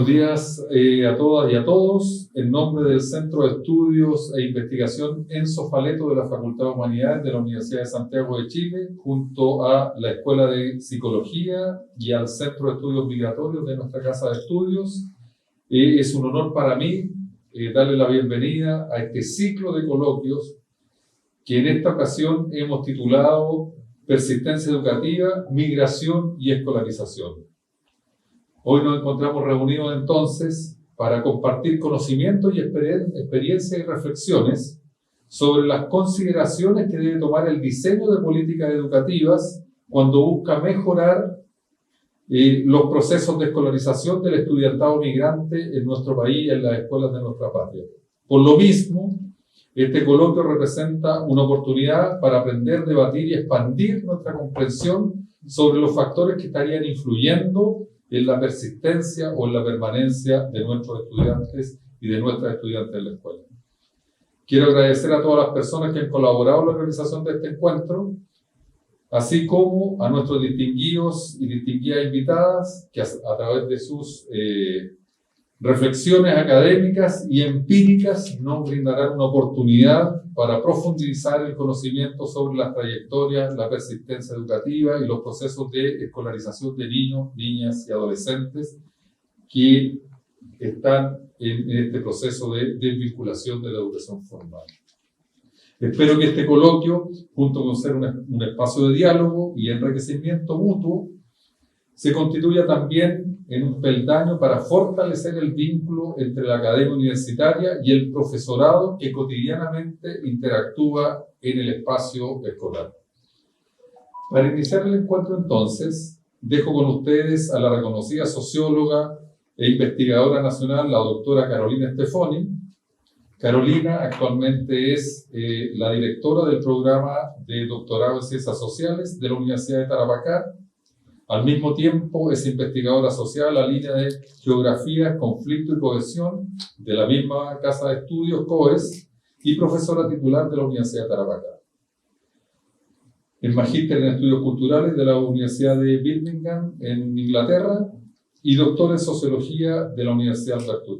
días a todas y a todos. En nombre del Centro de Estudios e Investigación Enzo Faleto de la Facultad de Humanidades de la Universidad de Santiago de Chile, junto a la Escuela de Psicología y al Centro de Estudios Migratorios de nuestra Casa de Estudios, es un honor para mí darle la bienvenida a este ciclo de coloquios que en esta ocasión hemos titulado Persistencia Educativa, Migración y Escolarización. Hoy nos encontramos reunidos entonces para compartir conocimientos y experiencias y reflexiones sobre las consideraciones que debe tomar el diseño de políticas educativas cuando busca mejorar los procesos de escolarización del estudiantado migrante en nuestro país y en las escuelas de nuestra patria. Por lo mismo, este coloquio representa una oportunidad para aprender, debatir y expandir nuestra comprensión sobre los factores que estarían influyendo en la persistencia o en la permanencia de nuestros estudiantes y de nuestras estudiantes en la escuela. Quiero agradecer a todas las personas que han colaborado en la organización de este encuentro, así como a nuestros distinguidos y distinguidas invitadas que a través de sus reflexiones académicas y empíricas nos brindarán una oportunidad para profundizar el conocimiento sobre las trayectorias, la persistencia educativa y los procesos de escolarización de niños, niñas y adolescentes que están en este proceso de desvinculación de la educación formal. Espero que este coloquio, junto con ser un espacio de diálogo y enriquecimiento mutuo, se constituya también en un peldaño para fortalecer el vínculo entre la academia universitaria y el profesorado que cotidianamente interactúa en el espacio escolar. Para iniciar el encuentro entonces, dejo con ustedes a la reconocida socióloga e investigadora nacional, la doctora Carolina Stefoni. Carolina actualmente es la directora del programa de doctorado en Ciencias Sociales de la Universidad de Tarapacá. Al mismo tiempo es investigadora asociada a la línea de Geografía, Conflicto y Cohesión de la misma Casa de Estudios, COES, y profesora titular de la Universidad de Tarapacá. Es magíster en Estudios Culturales de la Universidad de Birmingham, en Inglaterra, y doctor en Sociología de la Universidad Alberto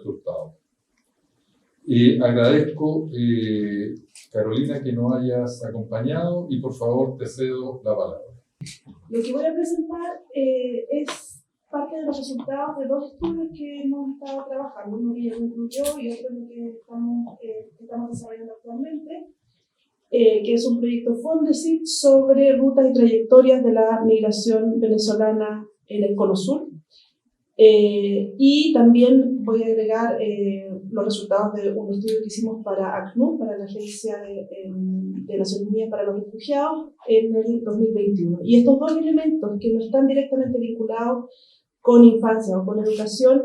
Hurtado. Agradezco, Carolina, que nos hayas acompañado y por favor te cedo la palabra. Lo que voy a presentar es parte de los resultados de dos estudios que hemos estado trabajando, uno que ya concluyó y otro que estamos desarrollando actualmente, que es un proyecto Fondesit sobre rutas y trayectorias de la migración venezolana en el Cono Sur. Y también voy a agregar los resultados de un estudio que hicimos para ACNUR, para la Agencia de Naciones Unidas para los Refugiados, en el 2021. Y estos dos elementos que no están directamente vinculados con infancia o con educación,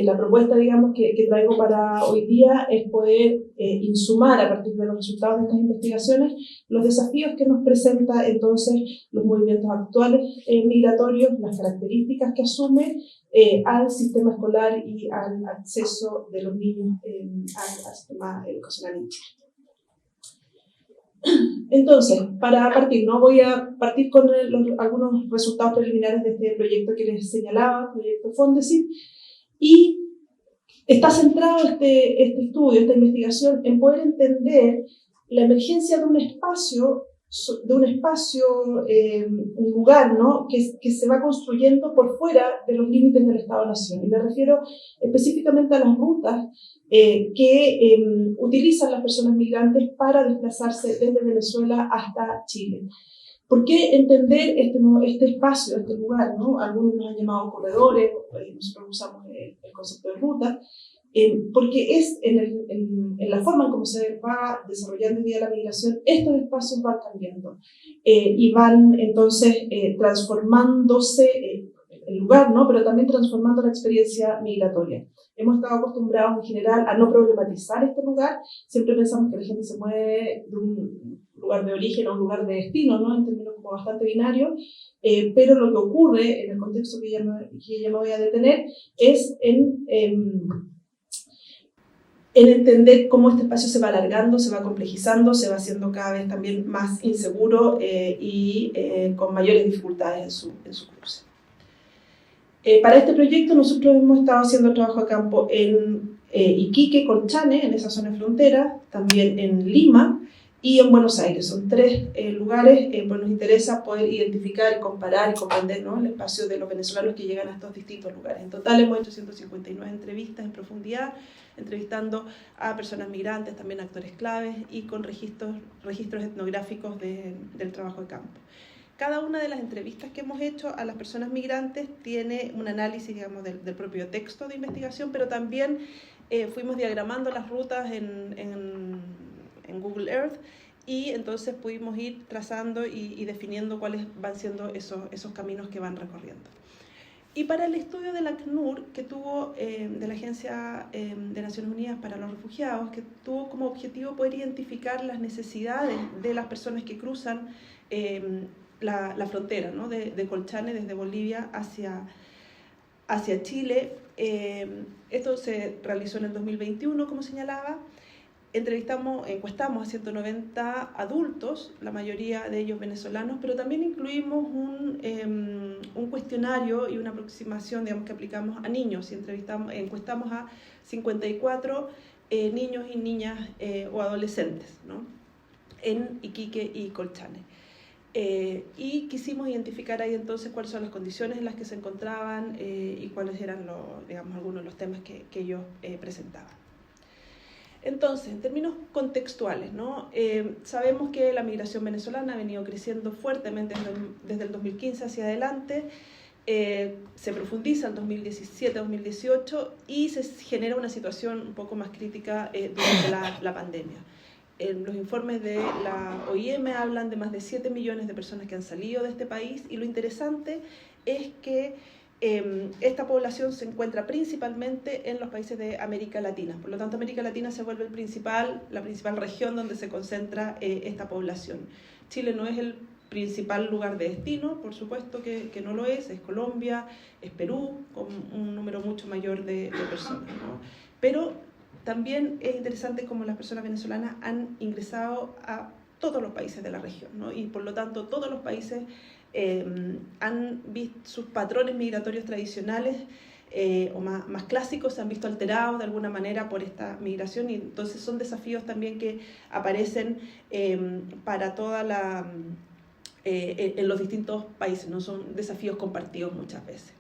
la propuesta, digamos, que traigo para hoy día es poder insumar a partir de los resultados de estas investigaciones los desafíos que nos presenta entonces los movimientos actuales migratorios, las características que asume al sistema escolar y al acceso de los niños al sistema educacional. Entonces, para partir, ¿no? Voy a partir con algunos resultados preliminares de este proyecto que les señalaba, proyecto Fondesit, y está centrado este estudio, esta investigación, en poder entender la emergencia de un espacio, un lugar, ¿no? que se va construyendo por fuera de los límites del Estado-Nación. Y me refiero específicamente a las rutas que utilizan las personas migrantes para desplazarse desde Venezuela hasta Chile. ¿Por qué entender este espacio, este lugar, ¿no? Algunos nos han llamado corredores, nosotros usamos el concepto de ruta, porque es en la forma en cómo se va desarrollando el día de la migración, estos espacios van cambiando y van entonces transformándose el lugar, ¿no? Pero también transformando la experiencia migratoria. Hemos estado acostumbrados en general a no problematizar este lugar, siempre pensamos que la gente se mueve de un lugar de origen a un lugar de destino, ¿no? En términos como bastante binarios, pero lo que ocurre en el contexto que ya me voy a detener es en entender cómo este espacio se va alargando, se va complejizando, se va haciendo cada vez también más inseguro y con mayores dificultades en su cruce. Para este proyecto nosotros hemos estado haciendo trabajo de campo en Iquique, Colchane, en esa zona de frontera, también en Lima y en Buenos Aires. Son 3 lugares, pues nos interesa poder identificar, comparar y comprender, ¿no?, el espacio de los venezolanos que llegan a estos distintos lugares. En total hemos hecho 159 entrevistas en profundidad, entrevistando a personas migrantes, también actores claves y con registros etnográficos del trabajo de campo. Cada una de las entrevistas que hemos hecho a las personas migrantes tiene un análisis, digamos, del propio texto de investigación, pero también fuimos diagramando las rutas en Google Earth y entonces pudimos ir trazando y definiendo cuáles van siendo esos caminos que van recorriendo. Y para el estudio del ACNUR, que tuvo, de la Agencia de Naciones Unidas para los Refugiados, que tuvo como objetivo poder identificar las necesidades de las personas que cruzan la frontera, ¿no?, de Colchane, desde Bolivia hacia Chile. Esto se realizó en el 2021, como señalaba. Encuestamos a 190 adultos, la mayoría de ellos venezolanos, pero también incluimos un cuestionario y una aproximación, digamos, que aplicamos a niños, y encuestamos a 54 niños y niñas o adolescentes, ¿no?, en Iquique y Colchane. Y quisimos identificar ahí entonces cuáles son las condiciones en las que se encontraban y cuáles eran algunos de los temas que ellos presentaban. Entonces, en términos contextuales, ¿no?, sabemos que la migración venezolana ha venido creciendo fuertemente desde el 2015 hacia adelante, se profundiza en 2017-2018 y se genera una situación un poco más crítica durante la pandemia. Los informes de la OIM hablan de más de 7 millones de personas que han salido de este país, y lo interesante es que esta población se encuentra principalmente en los países de América Latina. Por lo tanto, América Latina se vuelve la principal región donde se concentra esta población. Chile no es el principal lugar de destino, por supuesto que no lo es Colombia, es Perú, con un número mucho mayor de personas, ¿no? Pero también es interesante cómo las personas venezolanas han ingresado a todos los países de la región, ¿no? Y por lo tanto todos los países han visto sus patrones migratorios tradicionales o más clásicos, se han visto alterados de alguna manera por esta migración, y entonces son desafíos también que aparecen para en los distintos países, ¿no? Son desafíos compartidos muchas veces.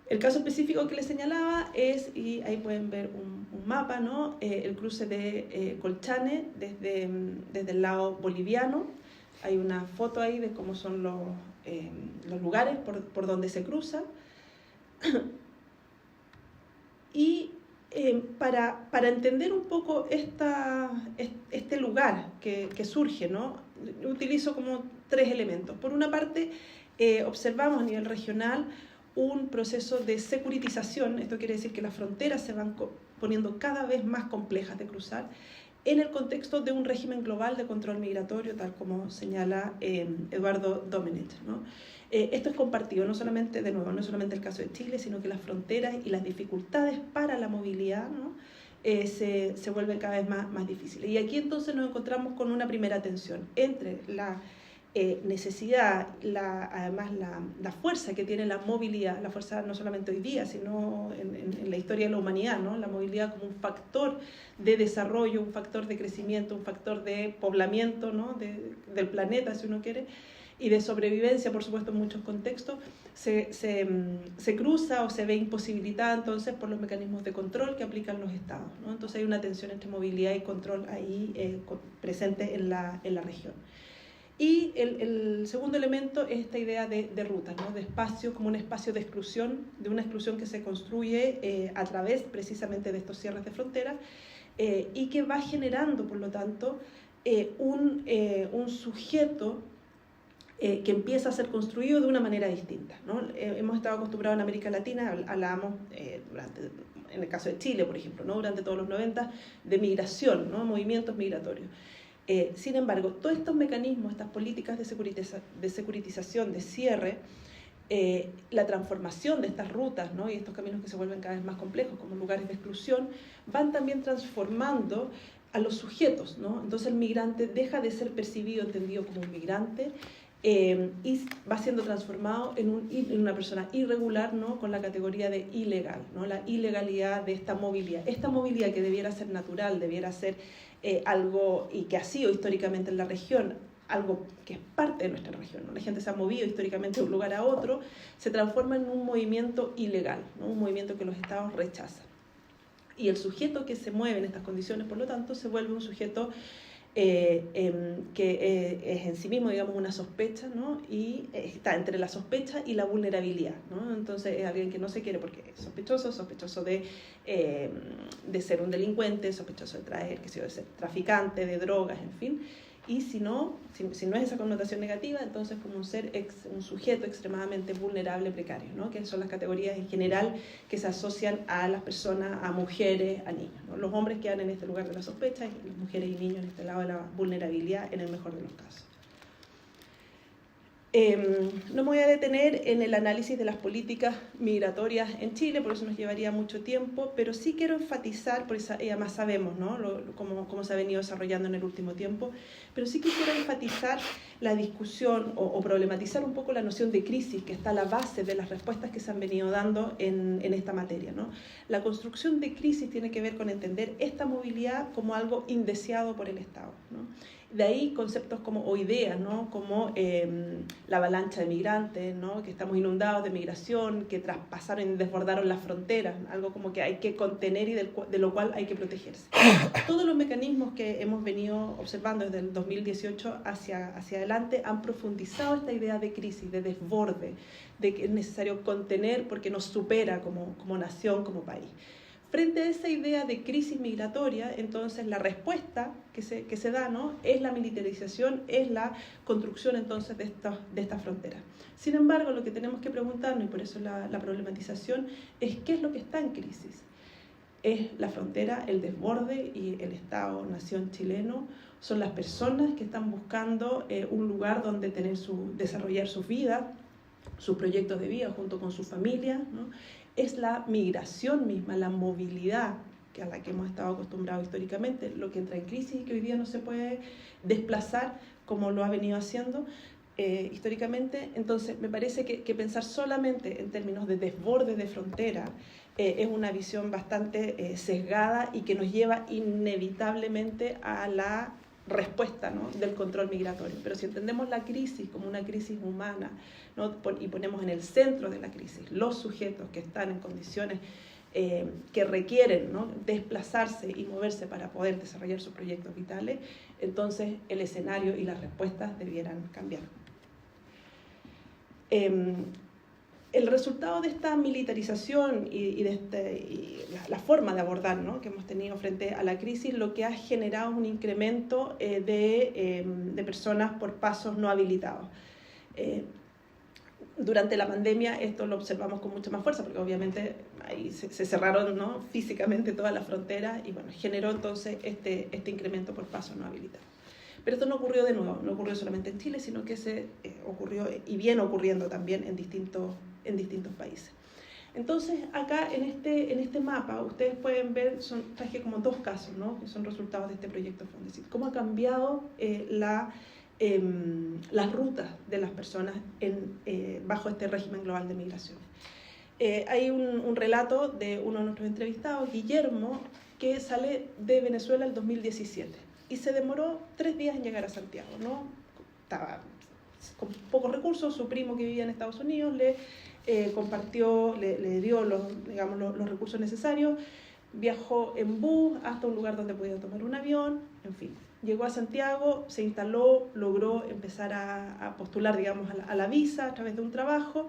El caso específico que les señalaba es, y ahí pueden ver un mapa, ¿no?, el cruce de Colchane desde el lado boliviano. Hay una foto ahí de cómo son los lugares por donde se cruza. Y para entender un poco este lugar que surge, ¿no?, utilizo como 3 elementos. Por una parte, observamos a nivel regional un proceso de securitización. Esto quiere decir que las fronteras se van poniendo cada vez más complejas de cruzar en el contexto de un régimen global de control migratorio, tal como señala Eduardo Domenech, ¿no? Esto es compartido, no solamente el caso de Chile, sino que las fronteras y las dificultades para la movilidad, ¿no?, se vuelven cada vez más difíciles. Y aquí entonces nos encontramos con una primera tensión entre la necesidad, además la fuerza que tiene la movilidad, la fuerza no solamente hoy día, sino en la historia de la humanidad, ¿no?, la movilidad como un factor de desarrollo, un factor de crecimiento, un factor de poblamiento, ¿no?, del planeta, si uno quiere, y de sobrevivencia, por supuesto, en muchos contextos, se cruza o se ve imposibilitada entonces por los mecanismos de control que aplican los estados, ¿no? Entonces hay una tensión entre movilidad y control ahí presente en la región. Y el segundo elemento es esta idea de ruta, ¿no?, de espacio como un espacio de exclusión, de una exclusión que se construye a través precisamente de estos cierres de frontera y que va generando, por lo tanto, un sujeto que empieza a ser construido de una manera distinta, ¿no? Hemos estado acostumbrados en América Latina, hablábamos en el caso de Chile, por ejemplo, ¿no?, durante todos los 90, de migración, ¿no?, movimientos migratorios. Sin embargo, todos estos mecanismos, estas políticas de securitización, de cierre, la transformación de estas rutas, ¿no?, y estos caminos que se vuelven cada vez más complejos como lugares de exclusión, van también transformando a los sujetos, ¿no? Entonces el migrante deja de ser percibido, entendido como un migrante, y va siendo transformado en una persona irregular, ¿no? Con la categoría de ilegal, ¿no? La ilegalidad de esta movilidad. Esta movilidad que debiera ser natural, debiera ser algo, y que ha sido históricamente en la región, algo que es parte de nuestra región, ¿no? La gente se ha movido históricamente de un lugar a otro, se transforma en un movimiento ilegal, ¿no? Un movimiento que los estados rechazan. Y el sujeto que se mueve en estas condiciones, por lo tanto, se vuelve un sujeto que es en sí mismo, digamos, una sospecha, ¿no? Y está entre la sospecha y la vulnerabilidad, ¿no? Entonces es alguien que no se quiere porque es sospechoso de ser un delincuente, sospechoso de traer, que sé yo, de ser traficante de drogas, en fin. Y si no es esa connotación negativa, entonces como un sujeto extremadamente vulnerable, precario, ¿no? Que son las categorías en general que se asocian a las personas, a mujeres, a niños, ¿no? Los hombres quedan en este lugar de la sospecha y las mujeres y niños en este lado de la vulnerabilidad, en el mejor de los casos. No me voy a detener en el análisis de las políticas migratorias en Chile, por eso nos llevaría mucho tiempo, pero sí quiero enfatizar, porque además sabemos, ¿no? cómo se ha venido desarrollando en el último tiempo, pero sí que quiero enfatizar la discusión o problematizar un poco la noción de crisis que está a la base de las respuestas que se han venido dando en esta materia, ¿no? La construcción de crisis tiene que ver con entender esta movilidad como algo indeseado por el Estado, ¿no? De ahí conceptos o ideas, ¿no? Como la avalancha de migrantes, ¿no? Que estamos inundados de migración, que traspasaron y desbordaron las fronteras, algo como que hay que contener y de lo cual hay que protegerse. Todos los mecanismos que hemos venido observando desde el 2018 hacia adelante han profundizado esta idea de crisis, de desborde, de que es necesario contener porque nos supera como nación, como país. Frente a esa idea de crisis migratoria, entonces la respuesta que se da, ¿no? Es la militarización, es la construcción entonces de estas fronteras. Sin embargo, lo que tenemos que preguntarnos, y por eso la problematización, es qué es lo que está en crisis. ¿Es la frontera, el desborde y el Estado-nación chileno? ¿Son las personas que están buscando un lugar donde desarrollar sus vidas, sus proyectos de vida junto con sus familias, ¿no? Es la migración misma, la movilidad a la que hemos estado acostumbrados históricamente, lo que entra en crisis y que hoy día no se puede desplazar como lo ha venido haciendo históricamente. Entonces, me parece que pensar solamente en términos de desborde de frontera es una visión bastante sesgada y que nos lleva inevitablemente a la respuesta, ¿no? Del control migratorio. Pero si entendemos la crisis como una crisis humana, ¿no? Y ponemos en el centro de la crisis los sujetos que están en condiciones que requieren, ¿no? Desplazarse y moverse para poder desarrollar sus proyectos vitales, entonces el escenario y las respuestas debieran cambiar. El resultado de esta militarización y la forma de abordar, ¿no? Que hemos tenido frente a la crisis, lo que ha generado un incremento de personas por pasos no habilitados. Durante la pandemia esto lo observamos con mucha más fuerza, porque obviamente ahí se cerraron, ¿no? Físicamente todas las fronteras y bueno, generó entonces este incremento por pasos no habilitados. Pero esto no ocurrió de nuevo, no ocurrió solamente en Chile, sino que ocurrió y viene ocurriendo también en distintos países. Entonces, acá en este mapa, ustedes pueden ver, traje como dos casos, ¿no? Que son resultados de este proyecto Fondesit. Cómo ha cambiado las rutas de las personas bajo este régimen global de migraciones. Hay un relato de uno de nuestros entrevistados, Guillermo, que sale de Venezuela en 2017 y se demoró 3 días en llegar a Santiago, ¿no? Estaba con pocos recursos, su primo que vivía en Estados Unidos le compartió, le dio los recursos necesarios, viajó en bus hasta un lugar donde podía tomar un avión, en fin. Llegó a Santiago, se instaló, logró empezar a postular, digamos, a la visa a través de un trabajo.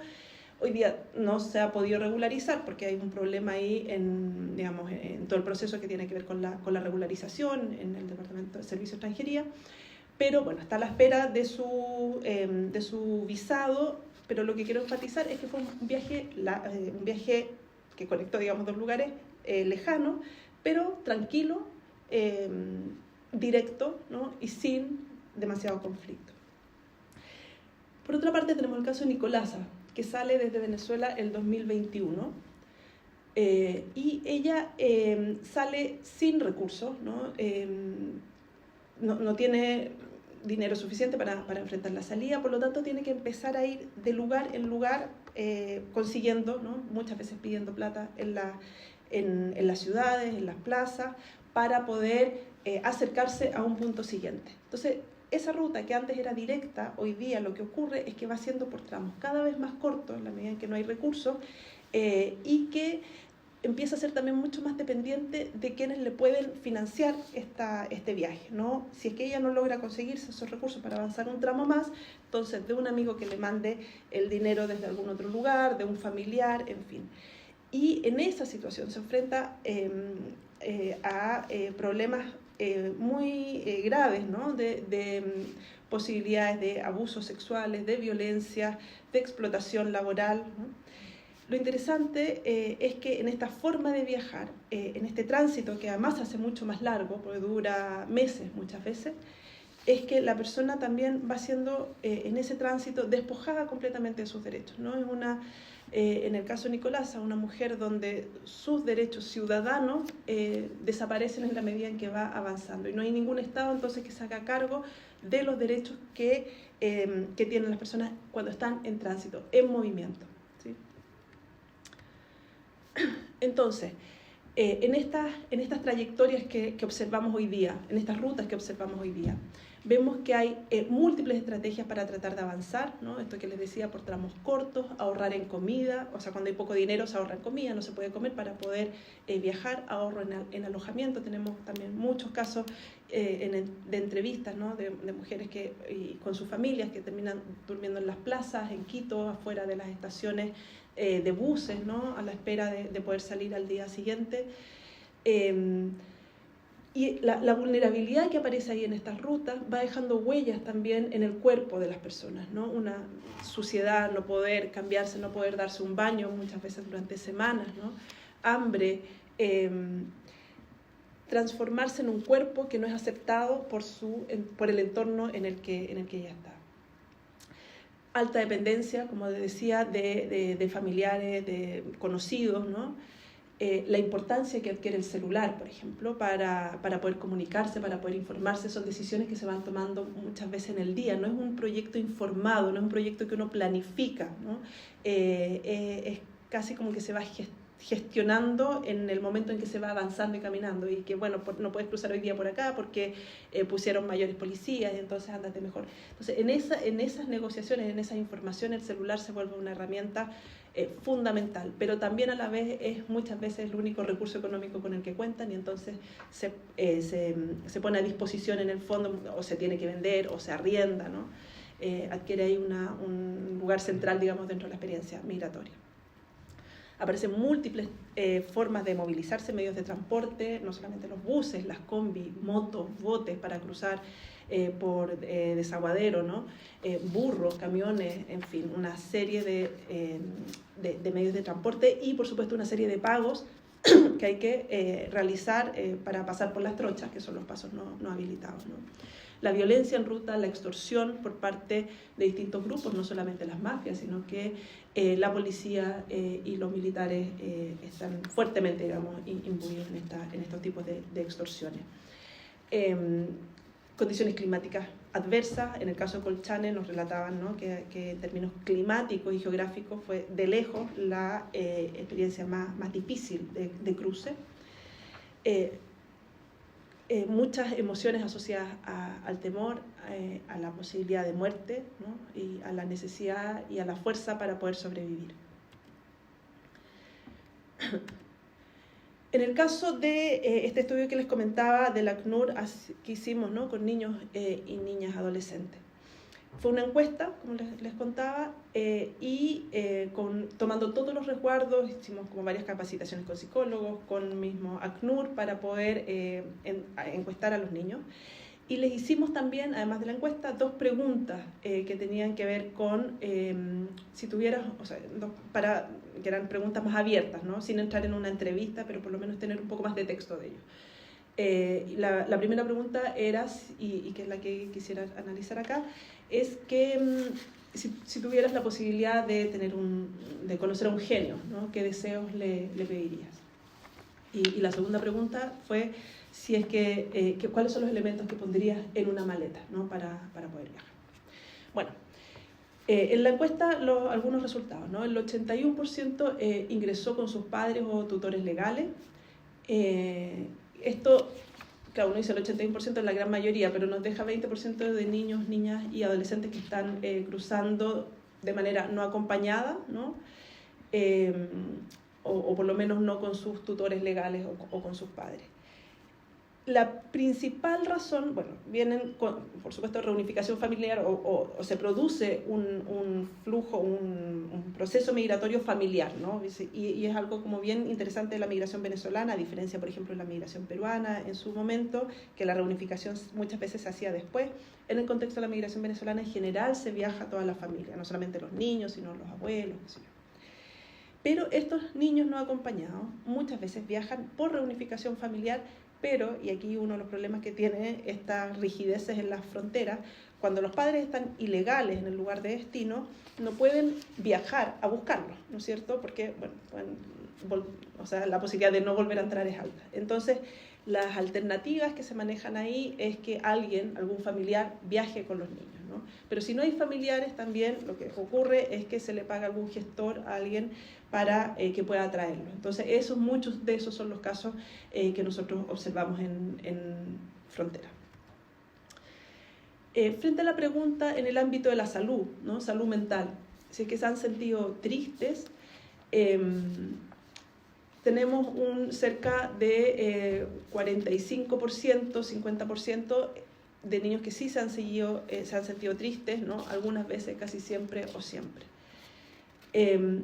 Hoy día no se ha podido regularizar porque hay un problema ahí en todo el proceso que tiene que ver con la regularización en el Departamento de Servicio de Extranjería. Pero bueno, está a la espera de su visado, pero lo que quiero enfatizar es que fue un viaje que conectó, digamos, dos lugares lejanos, pero tranquilo, directo, ¿no? Y sin demasiado conflicto. Por otra parte tenemos el caso de Nicolasa, que sale desde Venezuela el 2021 y ella sale sin recursos, ¿no? No tiene dinero suficiente para enfrentar la salida, por lo tanto tiene que empezar a ir de lugar en lugar consiguiendo, ¿no? Muchas veces pidiendo plata en las ciudades, en las plazas, para poder acercarse a un punto siguiente. Entonces, esa ruta que antes era directa, hoy día lo que ocurre es que va siendo por tramos cada vez más cortos en la medida en que no hay recursos y que empieza a ser también mucho más dependiente de quienes le pueden financiar este viaje, ¿no? Si es que ella no logra conseguirse esos recursos para avanzar un tramo más, entonces de un amigo que le mande el dinero desde algún otro lugar, de un familiar, en fin. Y en esa situación se enfrenta a problemas muy graves, ¿no? de posibilidades de abusos sexuales, de violencia, de explotación laboral, ¿no? Lo interesante es que en esta forma de viajar, en este tránsito que además se hace mucho más largo, porque dura meses muchas veces, es que la persona también va siendo en ese tránsito despojada completamente de sus derechos, ¿no? Es en el caso de Nicolasa, una mujer donde sus derechos ciudadanos desaparecen en la medida en que va avanzando y no hay ningún Estado entonces que se haga cargo de los derechos que tienen las personas cuando están en tránsito, en movimiento, ¿sí? Entonces, en estas trayectorias que observamos hoy día, en estas rutas que observamos hoy día, vemos que hay múltiples estrategias para tratar de avanzar, ¿no? Esto que les decía, por tramos cortos, ahorrar en comida, o sea, cuando hay poco dinero se ahorra en comida, no se puede comer para poder viajar, ahorro en alojamiento. Tenemos también muchos casos de entrevistas, ¿no? de mujeres con sus familias que terminan durmiendo en las plazas, en Quito, afuera de las estaciones de buses, ¿no? A la espera de poder salir al día siguiente. Y la vulnerabilidad que aparece ahí en estas rutas va dejando huellas también en el cuerpo de las personas, ¿no? Una suciedad, no poder cambiarse, no poder darse un baño muchas veces durante semanas, ¿no? Hambre, transformarse en un cuerpo que no es aceptado por el entorno en el que ella está. Alta dependencia, como decía, de familiares, de conocidos, ¿no? La importancia que adquiere el celular, por ejemplo, para poder comunicarse, para poder informarse, son decisiones que se van tomando muchas veces en el día. No es un proyecto informado, no es un proyecto que uno planifica, ¿no? Es casi como que se va gestionando en el momento en que se va avanzando y caminando, y que bueno, no puedes cruzar hoy día por acá porque pusieron mayores policías y entonces ándate mejor. Entonces en esas negociaciones, en esa información, el celular se vuelve una herramienta fundamental, pero también a la vez es muchas veces el único recurso económico con el que cuentan, y entonces se pone a disposición en el fondo, o se tiene que vender o se arrienda, ¿no? Adquiere ahí un lugar central, digamos, dentro de la experiencia migratoria. Aparecen múltiples formas de movilizarse, medios de transporte, no solamente los buses, las combi, motos, botes para cruzar por desaguadero, ¿no? Burros, camiones, en fin, una serie de medios de transporte y, por supuesto, una serie de pagos que hay que realizar para pasar por las trochas, que son los pasos no habilitados, ¿no? La violencia en ruta, la extorsión por parte de distintos grupos, no solamente las mafias, sino que la policía y los militares están fuertemente, digamos, imbuidos en estos tipos de extorsiones. Condiciones climáticas adversas, en el caso de Colchane nos relataban, ¿no? que en términos climáticos y geográficos fue de lejos la experiencia más difícil de cruce. Muchas emociones asociadas al temor, a la posibilidad de muerte, ¿no? Y a la necesidad y a la fuerza para poder sobrevivir. En el caso de este estudio que les comentaba del ACNUR que hicimos, ¿no? Con niños y niñas adolescentes, fue una encuesta, como les contaba, tomando todos los resguardos, hicimos como varias capacitaciones con psicólogos, con el mismo ACNUR para poder encuestar a los niños. Y les hicimos también, además de la encuesta, 2 preguntas que tenían que ver con si tuvieras, o sea, que eran preguntas más abiertas, ¿no? Sin entrar en una entrevista, pero por lo menos tener un poco más de texto de ellos. La primera pregunta era, y que es la que quisiera analizar acá, es que si tuvieras la posibilidad de conocer a un genio, ¿no? ¿Qué deseos le pedirías? Y la segunda pregunta fue si es cuáles son los elementos que pondrías en una maleta, ¿no? para poder viajar. Bueno, en la encuesta algunos resultados, ¿no? El 81% ingresó con sus padres o tutores legales. Esto, claro, uno dice el 81% es la gran mayoría, pero nos deja 20% de niños, niñas y adolescentes que están cruzando de manera no acompañada, ¿no? O por lo menos no con sus tutores legales o con sus padres. La principal razón, bueno, vienen con, por supuesto, reunificación familiar o se produce un flujo, un proceso migratorio familiar, ¿no? Y es algo como bien interesante de la migración venezolana, a diferencia, por ejemplo, de la migración peruana en su momento, que la reunificación muchas veces se hacía después. En el contexto de la migración venezolana, en general, se viaja toda la familia, no solamente los niños, sino los abuelos, qué sé yo. Pero estos niños no acompañados muchas veces viajan por reunificación familiar, pero, y aquí uno de los problemas que tiene estas rigideces en las fronteras, cuando los padres están ilegales en el lugar de destino, no pueden viajar a buscarlos, ¿no es cierto? Porque, bueno, o sea, la posibilidad de no volver a entrar es alta. Entonces, las alternativas que se manejan ahí es que algún familiar, viaje con los niños, ¿no? Pero si no hay familiares, también lo que ocurre es que se le paga algún gestor a alguien para que pueda traerlo. Entonces, muchos de esos son los casos que nosotros observamos en frontera. Frente a la pregunta en el ámbito de la salud, ¿no? Salud mental, si es que se han sentido tristes, tenemos cerca de 45%, 50% de niños que sí se han sentido tristes, ¿no? Algunas veces, casi siempre o siempre.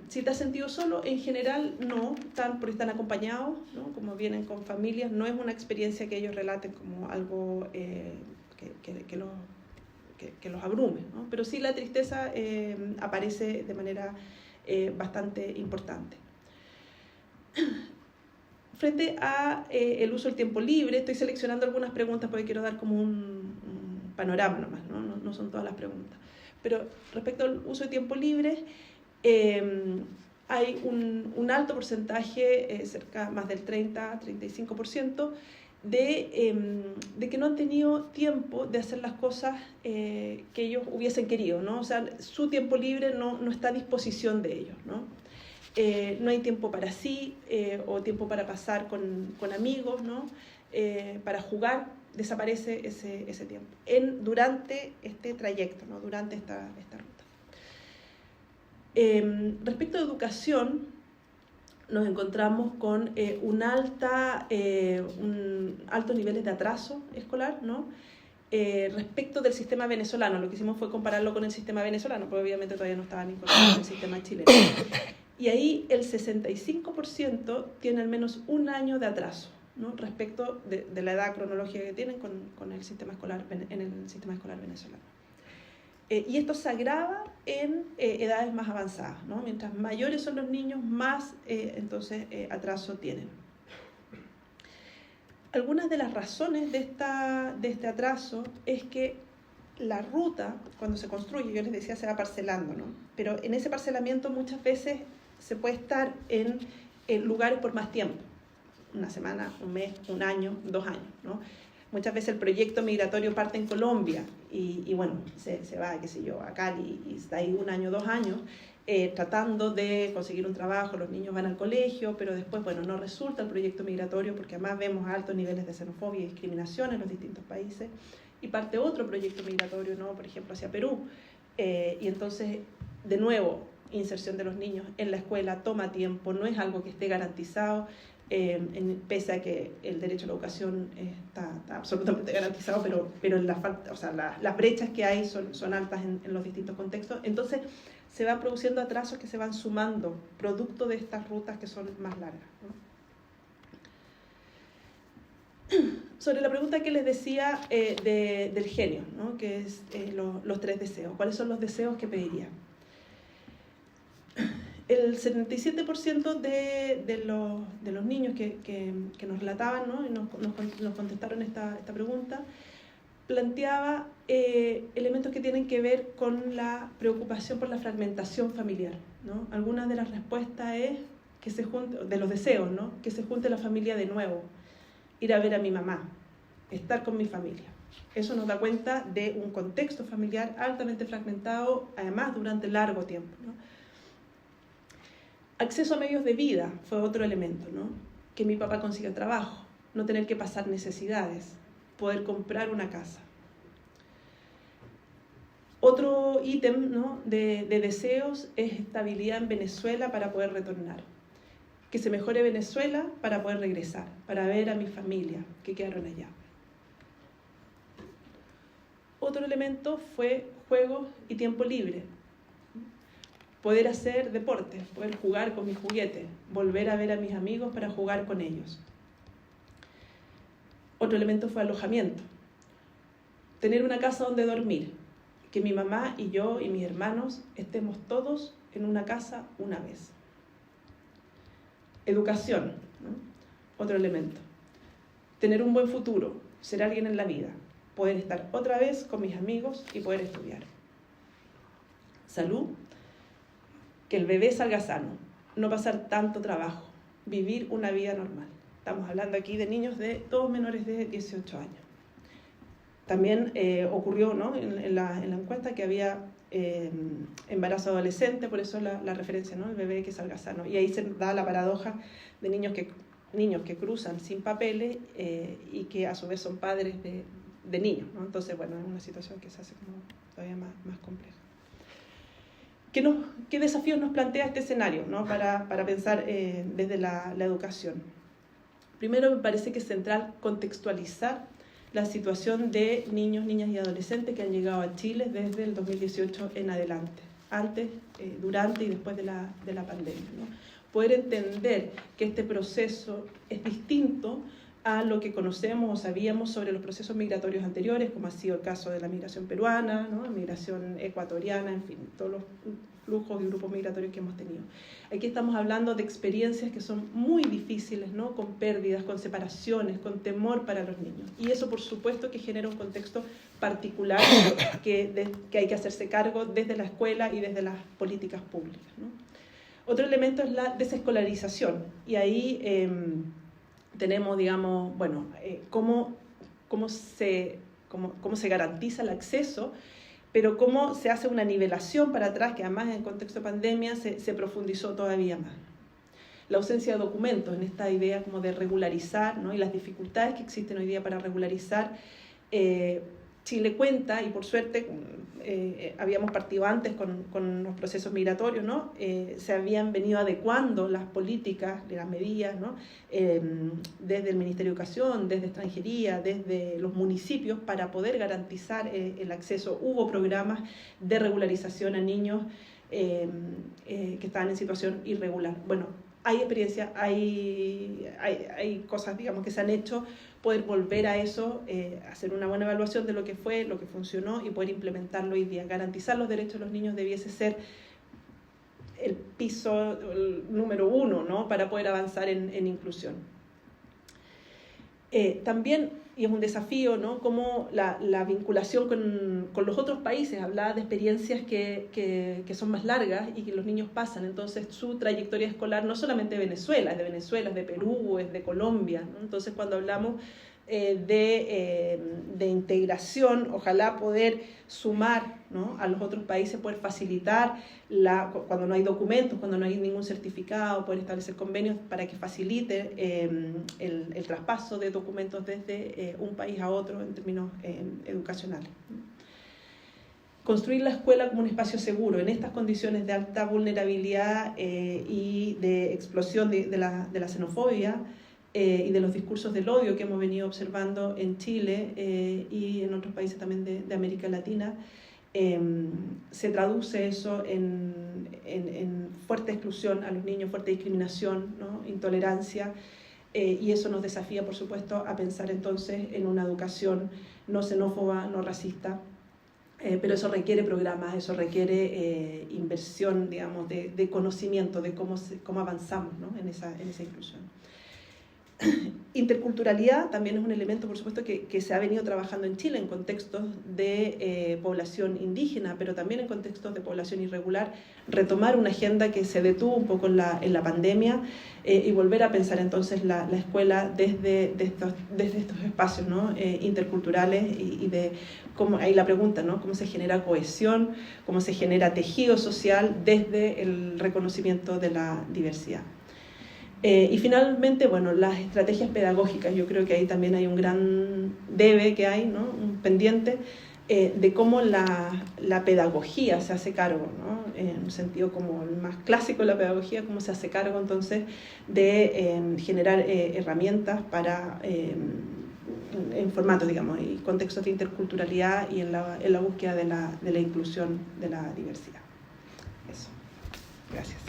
Si te has sentido solo, en general no, porque están acompañados, ¿no? Como vienen con familias, no es una experiencia que ellos relaten como algo que los abrume, ¿no? Pero sí la tristeza aparece de manera bastante importante. Frente a el uso del tiempo libre, estoy seleccionando algunas preguntas porque quiero dar como un panorama nomás, ¿no? No son todas las preguntas. Pero respecto al uso de tiempo libre, hay un alto porcentaje, más del 30-35%, de que no han tenido tiempo de hacer las cosas que ellos hubiesen querido, ¿no? O sea, su tiempo libre no está a disposición de ellos, ¿no? No hay tiempo para sí o tiempo para pasar con amigos, ¿no? Para jugar, desaparece ese tiempo durante este trayecto, ¿no? Durante esta ruta. Respecto a educación, nos encontramos con altos niveles de atraso escolar, ¿no? Respecto del sistema venezolano. Lo que hicimos fue compararlo con el sistema venezolano, porque obviamente todavía no estaban incorporados en el sistema chileno. Y ahí el 65% tiene al menos un año de atraso, ¿no? Respecto de la edad cronológica que tienen con el sistema escolar, en el sistema escolar venezolano. Y esto se agrava en edades más avanzadas, ¿no? Mientras mayores son los niños, más atraso tienen. Algunas de las razones de este atraso es que la ruta, cuando se construye, yo les decía, se va parcelando, ¿no? Pero en ese parcelamiento muchas veces se puede estar en lugares por más tiempo, una semana, un mes, un año, 2 años, ¿no? Muchas veces el proyecto migratorio parte en Colombia y bueno, se va, qué sé yo, a Cali y está ahí 1 año, 2 años, tratando de conseguir un trabajo, los niños van al colegio, pero después, bueno, no resulta el proyecto migratorio porque además vemos altos niveles de xenofobia y discriminación en los distintos países y parte otro proyecto migratorio, ¿no? Por ejemplo, hacia Perú. Y entonces, de nuevo, inserción de los niños en la escuela toma tiempo, no es algo que esté garantizado, pese a que el derecho a la educación está absolutamente garantizado, pero las brechas que hay son altas en los distintos contextos. Entonces se van produciendo atrasos que se van sumando producto de estas rutas que son más largas, ¿no? Sobre la pregunta que les decía del genio, ¿no? Que es los 3 deseos. ¿Cuáles son los deseos que pediría? El 77% de los niños que nos relataban, ¿no? Y nos contestaron esta pregunta, planteaba elementos que tienen que ver con la preocupación por la fragmentación familiar, ¿no? Algunas de las respuestas es que se junte, de los deseos, ¿no? Que se junte la familia de nuevo. ir a ver a mi mamá, estar con mi familia. Eso nos da cuenta de un contexto familiar altamente fragmentado, además durante largo tiempo, ¿no? Acceso a medios de vida fue otro elemento, ¿no? Que mi papá consiga trabajo, no tener que pasar necesidades, poder comprar una casa. Otro ítem, ¿no?, de deseos es estabilidad en Venezuela para poder retornar. Que se mejore Venezuela para poder regresar, para ver a mi familia que quedaron allá. Otro elemento fue juegos y tiempo libre. Poder hacer deporte, poder jugar con mis juguetes, volver a ver a mis amigos para jugar con ellos. Otro elemento fue alojamiento. Tener una casa donde dormir. Que mi mamá y yo y mis hermanos estemos todos en una casa una vez. Educación, ¿no? Otro elemento. Tener un buen futuro, ser alguien en la vida, poder estar otra vez con mis amigos y poder estudiar. Salud, que el bebé salga sano, no pasar tanto trabajo, vivir una vida normal. Estamos hablando aquí de niños de todos menores de 18 años. También ocurrió, ¿no?, en la encuesta que había embarazo adolescente, por eso la referencia, ¿no?, el bebé que salga sano. Y ahí se da la paradoja de niños que cruzan sin papeles y que a su vez son padres de niños, ¿no? Entonces, bueno, es una situación que se hace como todavía más compleja. ¿Qué desafíos nos plantea este escenario, ¿no?, para pensar desde la educación? Primero, me parece que es central contextualizar la situación de niños, niñas y adolescentes que han llegado a Chile desde el 2018 en adelante, antes, durante y después de la pandemia, ¿no? Poder entender que este proceso es distinto a lo que conocemos o sabíamos sobre los procesos migratorios anteriores, como ha sido el caso de la migración peruana, ¿no?, la migración ecuatoriana, en fin, todos los flujos y grupos migratorios que hemos tenido. Aquí estamos hablando de experiencias que son muy difíciles, ¿no?, con pérdidas, con separaciones, con temor para los niños. Y eso, por supuesto, que genera un contexto particular que hay que hacerse cargo desde la escuela y desde las políticas públicas, ¿no? Otro elemento es la desescolarización. Y ahí tenemos, digamos, bueno, cómo se garantiza el acceso, pero cómo se hace una nivelación para atrás, que además en el contexto de pandemia se profundizó todavía más. La ausencia de documentos, en esta idea como de regularizar, ¿no?, y las dificultades que existen hoy día para regularizar. Chile cuenta, y por suerte habíamos partido antes con los procesos migratorios, ¿no? Se habían venido adecuando las políticas, las medidas, ¿no?, desde el Ministerio de Educación, desde Extranjería, desde los municipios, para poder garantizar el acceso. Hubo programas de regularización a niños que estaban en situación irregular. Bueno, hay experiencia, hay cosas, digamos, que se han hecho. Poder volver a eso, hacer una buena evaluación de lo que fue, lo que funcionó y poder implementarlo hoy día. Garantizar los derechos de los niños debiese ser el piso número 1, ¿no?, para poder avanzar en inclusión. También, y es un desafío, ¿no?, como la vinculación con los otros países. Hablaba de experiencias que son más largas y que los niños pasan. Entonces, su trayectoria escolar no solamente de Venezuela, es de Perú, es de Colombia, ¿no? Entonces, cuando hablamos de integración, ojalá poder sumar, ¿no?, a los otros países, poder facilitar cuando no hay documentos, cuando no hay ningún certificado, poder establecer convenios para que facilite el traspaso de documentos desde un país a otro en términos educacionales. Construir la escuela como un espacio seguro en estas condiciones de alta vulnerabilidad y de explosión de la xenofobia y de los discursos del odio que hemos venido observando en Chile y en otros países también de América Latina. Se traduce eso en fuerte exclusión a los niños, fuerte discriminación, ¿no?, intolerancia, y eso nos desafía, por supuesto, a pensar entonces en una educación no xenófoba, no racista, pero eso requiere programas, eso requiere inversión, digamos, de conocimiento de cómo avanzamos, ¿no?, en esa inclusión. Interculturalidad también es un elemento, por supuesto, que se ha venido trabajando en Chile en contextos de población indígena, pero también en contextos de población irregular, retomar una agenda que se detuvo un poco en la pandemia y volver a pensar entonces la escuela desde estos espacios, ¿no? Interculturales y de cómo, ahí la pregunta, ¿no? Cómo se genera cohesión, cómo se genera tejido social desde el reconocimiento de la diversidad. Y finalmente, bueno, las estrategias pedagógicas. Yo creo que ahí también hay un gran debe que hay, ¿no? Un pendiente de cómo la pedagogía se hace cargo, ¿no? En un sentido como el más clásico de la pedagogía, cómo se hace cargo entonces de generar herramientas para, en formatos, digamos, y contextos de interculturalidad y en la búsqueda de la inclusión de la diversidad. Eso. Gracias.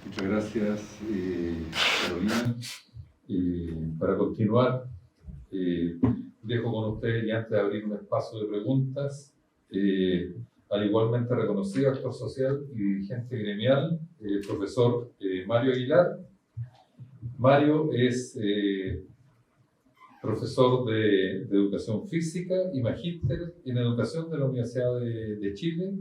Muchas gracias, Carolina. Para continuar, dejo con ustedes, y antes de abrir un espacio de preguntas, al igualmente reconocido actor social y dirigente gremial, el profesor Mario Aguilar. Mario es profesor de Educación Física y magíster en Educación de la Universidad de Chile.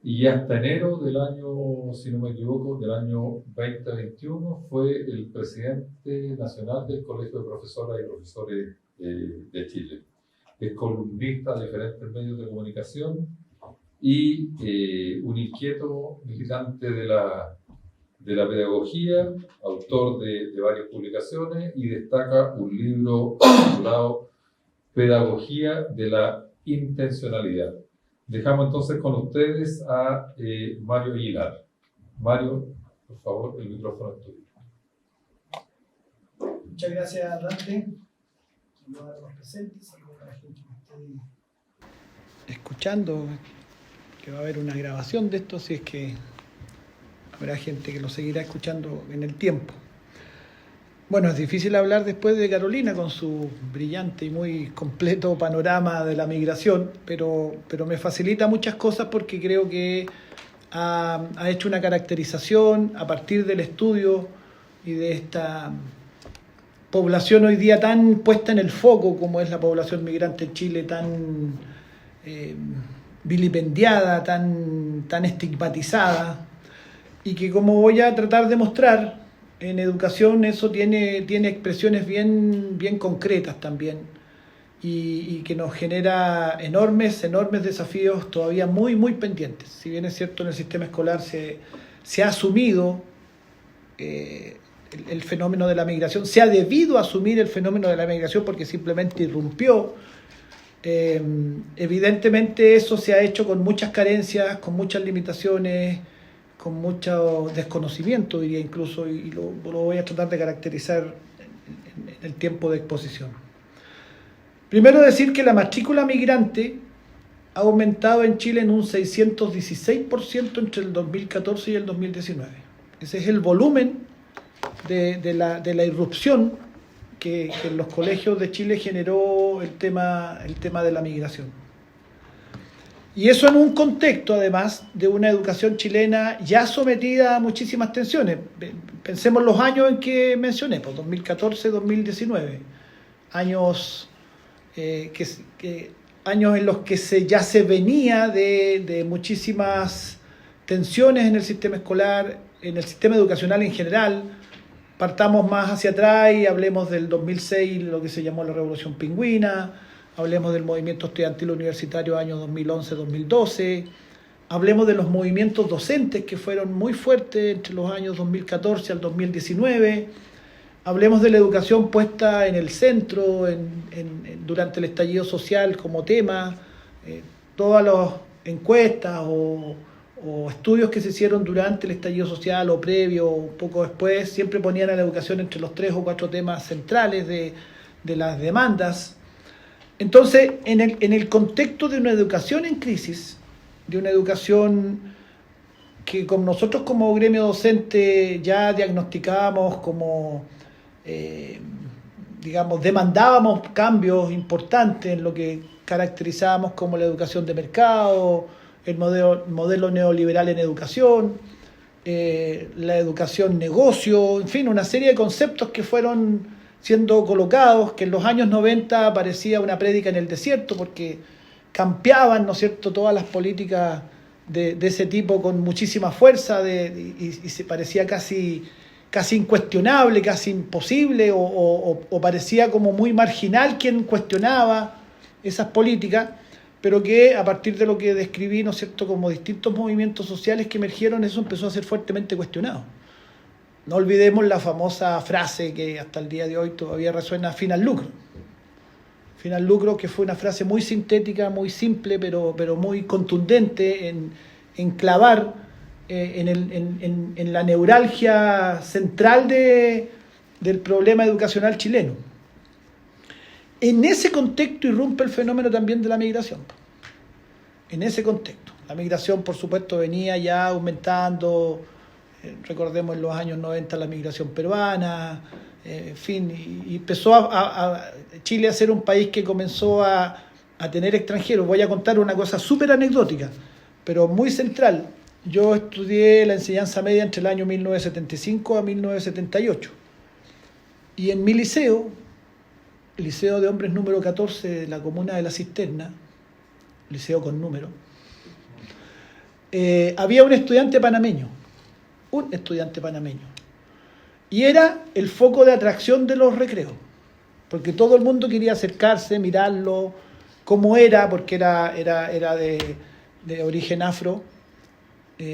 Y hasta enero del año, si no me equivoco, del año 2021, fue el presidente nacional del Colegio de Profesoras y Profesores de Chile. Es columnista de diferentes medios de comunicación y un inquieto militante de la pedagogía, autor de varias publicaciones, y destaca un libro titulado Pedagogía de la Intencionalidad. Dejamos entonces con ustedes a Mario Aguilar. Mario, por favor, el micrófono es tuyo. Muchas gracias, Dante. Saludos a los presentes, saludos a la gente que esté escuchando, que va a haber una grabación de esto, si es que habrá gente que lo seguirá escuchando en el tiempo. Bueno, es difícil hablar después de Carolina con su brillante y muy completo panorama de la migración, pero me facilita muchas cosas porque creo que ha hecho una caracterización a partir del estudio y de esta población hoy día tan puesta en el foco como es la población migrante en Chile, tan vilipendiada, tan estigmatizada, y que, como voy a tratar de mostrar, en educación eso tiene expresiones bien concretas también y que nos genera enormes desafíos todavía muy pendientes. Si bien es cierto, en el sistema escolar se ha asumido el fenómeno de la migración, se ha debido asumir el fenómeno de la migración porque simplemente irrumpió. Evidentemente eso se ha hecho con muchas carencias, con muchas limitaciones, con mucho desconocimiento, diría incluso, y lo voy a tratar de caracterizar en el tiempo de exposición. Primero, decir que la matrícula migrante ha aumentado en Chile en un 616% entre el 2014 y el 2019. Ese es el volumen de la irrupción que en los colegios de Chile generó el tema de la migración. Y eso en un contexto, además, de una educación chilena ya sometida a muchísimas tensiones. Pensemos los años en que mencioné, pues 2014-2019, años en los que ya se venía de muchísimas tensiones en el sistema escolar, en el sistema educacional en general. Partamos más hacia atrás y hablemos del 2006, lo que se llamó la Revolución Pingüina. Hablemos del movimiento estudiantil universitario años 2011-2012, hablemos de los movimientos docentes que fueron muy fuertes entre los años 2014 al 2019, hablemos de la educación puesta en el centro durante el estallido social como tema, todas las encuestas o estudios que se hicieron durante el estallido social o previo o poco después, siempre ponían a la educación entre los 3 o 4 temas centrales de las demandas. Entonces, en el contexto de una educación en crisis, de una educación que con nosotros como gremio docente ya diagnosticábamos como, demandábamos cambios importantes en lo que caracterizábamos como la educación de mercado, el modelo neoliberal en educación, la educación negocio, en fin, una serie de conceptos que fueron siendo colocados, que en los años 90 parecía una prédica en el desierto, porque campeaban, ¿no es cierto?, todas las políticas de ese tipo con muchísima fuerza y se parecía casi incuestionable, casi imposible, o parecía como muy marginal quien cuestionaba esas políticas, pero que a partir de lo que describí, ¿no es cierto?, como distintos movimientos sociales que emergieron, eso empezó a ser fuertemente cuestionado. No olvidemos la famosa frase que hasta el día de hoy todavía resuena, fin al lucro. Fin al lucro, que fue una frase muy sintética, muy simple, pero muy contundente en clavar en la neuralgia central del problema educacional chileno. En ese contexto irrumpe el fenómeno también de la migración. En ese contexto. La migración, por supuesto, venía ya aumentando, recordemos en los años 90 la migración peruana, en fin, y empezó a Chile a ser un país que comenzó a tener extranjeros. Voy a contar una cosa súper anecdótica, pero muy central. Yo estudié la enseñanza media entre el año 1975 a 1978. Y en mi liceo, el Liceo de Hombres número 14 de la comuna de La Cisterna, liceo con número, había un estudiante panameño. Y era el foco de atracción de los recreos, porque todo el mundo quería acercarse, mirarlo, cómo era, porque era de origen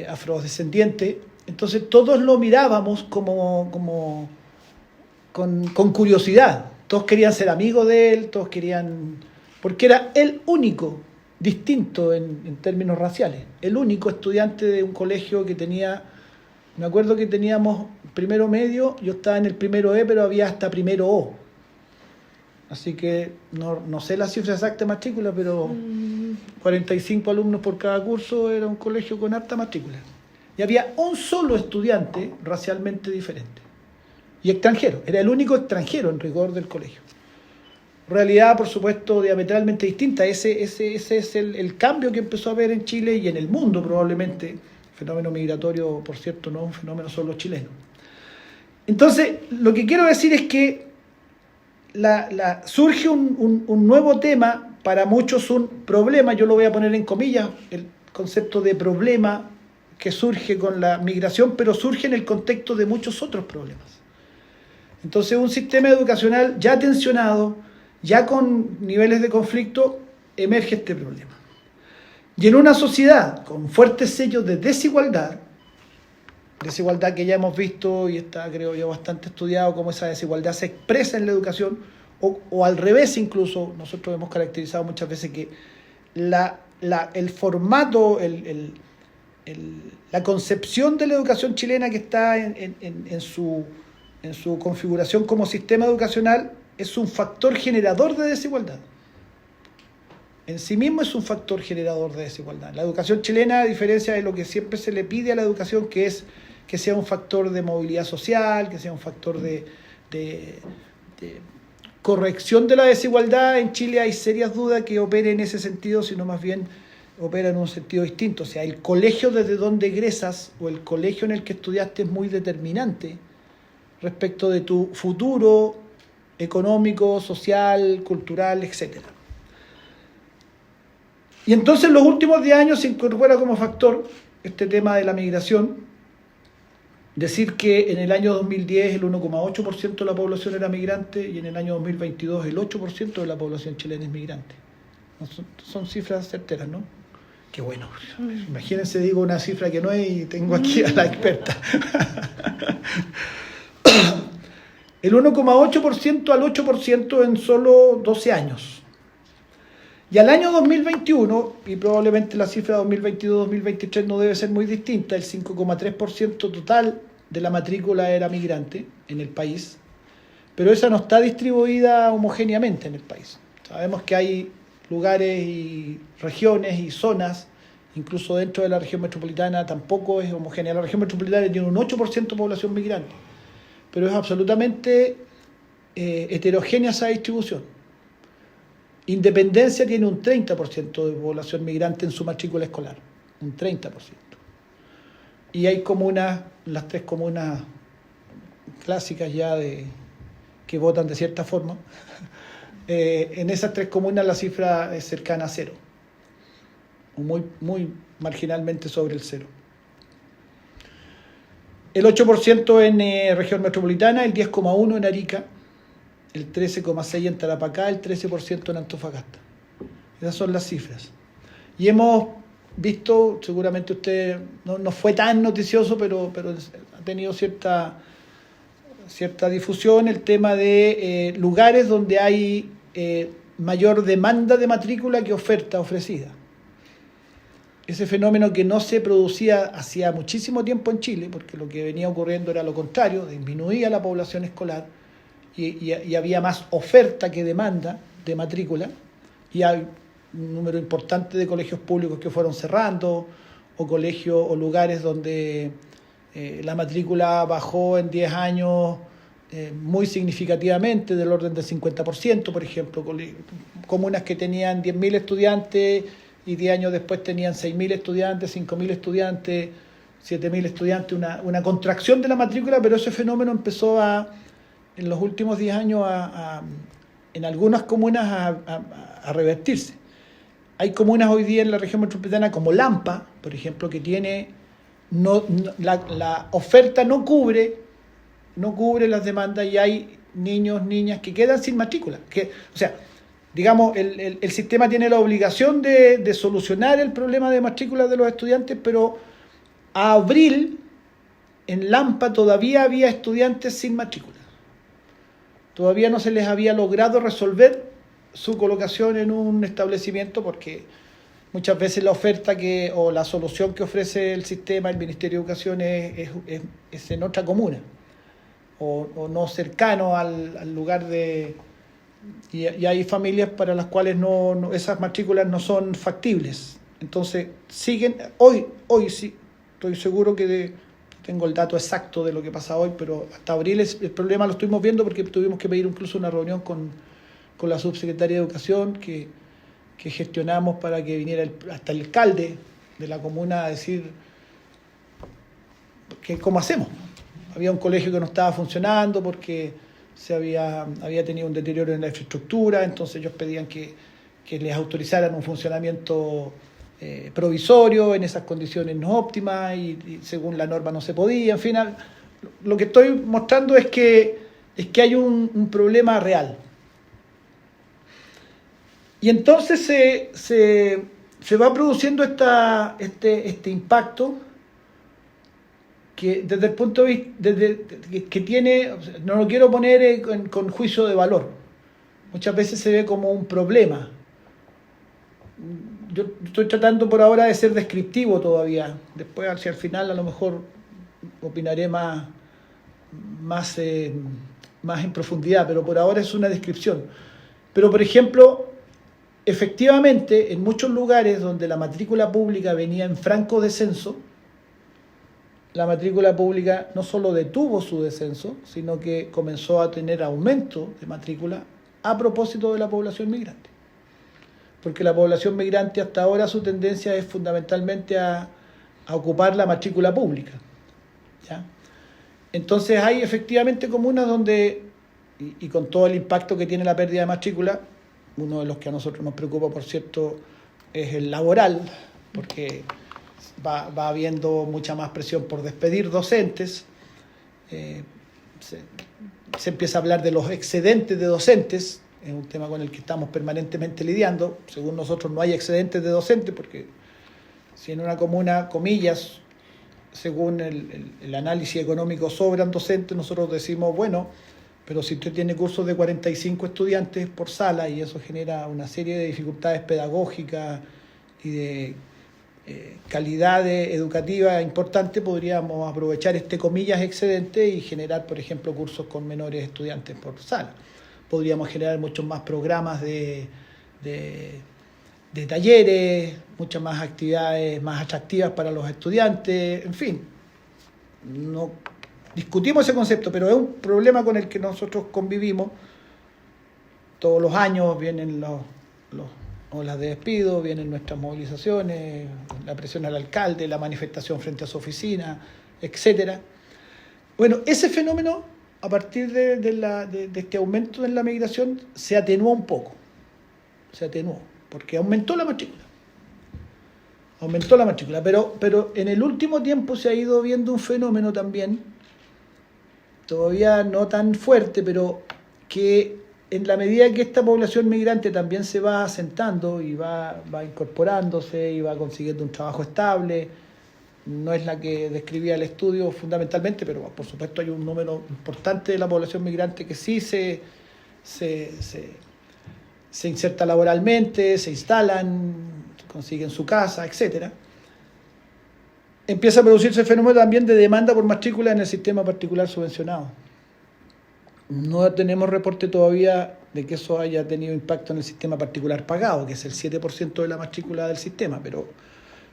afrodescendiente. Entonces todos lo mirábamos con curiosidad. Todos querían ser amigos de él, porque era el único distinto en términos raciales, el único estudiante de un colegio que tenía, me acuerdo que teníamos primero medio, yo estaba en el primero E, pero había hasta primero O. Así que no sé la cifra exacta de matrícula, pero 45 alumnos por cada curso, era un colegio con harta matrícula. Y había un solo estudiante racialmente diferente. Y extranjero, era el único extranjero en rigor del colegio. Realidad, por supuesto, diametralmente distinta. Ese es el cambio que empezó a haber en Chile y en el mundo probablemente. Fenómeno migratorio, por cierto, no un fenómeno solo chileno. Entonces, lo que quiero decir es que surge un nuevo tema, para muchos un problema, yo lo voy a poner en comillas, el concepto de problema que surge con la migración, pero surge en el contexto de muchos otros problemas. Entonces, un sistema educacional ya tensionado, ya con niveles de conflicto, emerge este problema. Y en una sociedad con fuertes sellos de desigualdad que ya hemos visto y está, creo yo, bastante estudiado, cómo esa desigualdad se expresa en la educación, o al revés incluso, nosotros hemos caracterizado muchas veces que el formato, la concepción de la educación chilena que está en su configuración como sistema educacional es un factor generador de desigualdad. En sí mismo es un factor generador de desigualdad. La educación chilena, a diferencia de lo que siempre se le pide a la educación, que es que sea un factor de movilidad social, que sea un factor de corrección de la desigualdad, en Chile hay serias dudas que opere en ese sentido, sino más bien opera en un sentido distinto. O sea, el colegio desde donde egresas o el colegio en el que estudiaste es muy determinante respecto de tu futuro económico, social, cultural, etc. Y entonces en los últimos 10 años se incorpora como factor este tema de la migración. Decir que en el año 2010 el 1,8% de la población era migrante y en el año 2022 el 8% de la población chilena es migrante. Son cifras certeras, ¿no? Qué bueno. Imagínense, digo una cifra que no es y tengo aquí a la experta. El 1,8% al 8% en solo 12 años. Y al año 2021, y probablemente la cifra 2022-2023 no debe ser muy distinta, el 5,3% total de la matrícula era migrante en el país, pero esa no está distribuida homogéneamente en el país. Sabemos que hay lugares y regiones y zonas, incluso dentro de la región metropolitana tampoco es homogénea. La región metropolitana tiene un 8% de población migrante, pero es absolutamente heterogénea esa distribución. Independencia tiene un 30% de población migrante en su matrícula escolar, un 30%. y hay comunas, las 3 comunas clásicas ya que votan de cierta forma. En esas 3 comunas la cifra es cercana a 0, muy marginalmente sobre el 0. El 8% en región metropolitana, el 10,1% en Arica, el 13,6% en Tarapacá, el 13% en Antofagasta. Esas son las cifras. Y hemos visto, seguramente usted no fue tan noticioso, pero ha tenido cierta difusión, el tema de lugares donde hay mayor demanda de matrícula que oferta ofrecida. Ese fenómeno que no se producía hacía muchísimo tiempo en Chile, porque lo que venía ocurriendo era lo contrario, disminuía la población escolar y había más oferta que demanda de matrícula, y hay un número importante de colegios públicos que fueron cerrando, o colegios o lugares donde la matrícula bajó en 10 años muy significativamente, del orden del 50%, por ejemplo, comunas que tenían 10.000 estudiantes y 10 años después tenían 6.000 estudiantes, 5.000 estudiantes, 7.000 estudiantes, una contracción de la matrícula, pero ese fenómeno empezó en los últimos 10 años en algunas comunas a revertirse. Hay comunas hoy día en la región metropolitana como Lampa, por ejemplo, que tiene la oferta no cubre las demandas, y hay niños, niñas que quedan sin matrícula. O sea, digamos, el sistema tiene la obligación de solucionar el problema de matrícula de los estudiantes, pero a abril en Lampa todavía había estudiantes sin matrícula. Todavía no se les había logrado resolver su colocación en un establecimiento, porque muchas veces la oferta o la solución que ofrece el sistema, el Ministerio de Educación, es en otra comuna o no cercano al lugar y hay familias para las cuales esas matrículas no son factibles. Entonces siguen, hoy sí, estoy seguro que tengo el dato exacto de lo que pasa hoy, pero hasta abril el problema lo estuvimos viendo, porque tuvimos que pedir incluso una reunión con la subsecretaria de Educación que gestionamos para que viniera hasta el alcalde de la comuna a decir cómo hacemos. Había un colegio que no estaba funcionando porque había tenido un deterioro en la infraestructura, entonces ellos pedían que les autorizaran un funcionamiento provisorio en esas condiciones no óptimas, y según la norma no se podía. En fin, lo que estoy mostrando es que hay un problema real. Y entonces se va produciendo este impacto que desde el punto de vista que tiene, no lo quiero poner con juicio de valor, muchas veces se ve como un problema. Yo estoy tratando por ahora de ser descriptivo todavía, después hacia el final a lo mejor opinaré más en profundidad, pero por ahora es una descripción. Pero por ejemplo, efectivamente, en muchos lugares donde la matrícula pública venía en franco descenso, la matrícula pública no solo detuvo su descenso, sino que comenzó a tener aumento de matrícula a propósito de la población migrante. Porque la población migrante hasta ahora su tendencia es fundamentalmente a ocupar la matrícula pública, ¿ya? Entonces hay efectivamente comunas donde, y con todo el impacto que tiene la pérdida de matrícula, uno de los que a nosotros nos preocupa, por cierto, es el laboral, porque va habiendo mucha más presión por despedir docentes. Se empieza a hablar de los excedentes de docentes, es un tema con el que estamos permanentemente lidiando. Según nosotros no hay excedentes de docentes, porque si en una comuna, comillas, según el análisis económico sobran docentes, nosotros decimos, bueno, pero si usted tiene cursos de 45 estudiantes por sala y eso genera una serie de dificultades pedagógicas y de calidad educativa importante, podríamos aprovechar este comillas excedente y generar, por ejemplo, cursos con menores estudiantes por sala. Podríamos generar muchos más programas de talleres, muchas más actividades más atractivas para los estudiantes, en fin. No discutimos ese concepto, pero es un problema con el que nosotros convivimos. Todos los años vienen olas de despido, vienen nuestras movilizaciones, la presión al alcalde, la manifestación frente a su oficina, etcétera. Bueno, ese fenómeno, a partir de este aumento en la migración, se atenuó un poco. Se atenuó, porque aumentó la matrícula. Pero en el último tiempo se ha ido viendo un fenómeno también, todavía no tan fuerte, pero que en la medida que esta población migrante también se va asentando y va incorporándose y va consiguiendo un trabajo estable, no es la que describía el estudio fundamentalmente, pero por supuesto hay un número importante de la población migrante que sí se inserta laboralmente, se instalan, consiguen su casa, etcétera. Empieza a producirse el fenómeno también de demanda por matrícula en el sistema particular subvencionado. No tenemos reporte todavía de que eso haya tenido impacto en el sistema particular pagado, que es el 7% de la matrícula del sistema,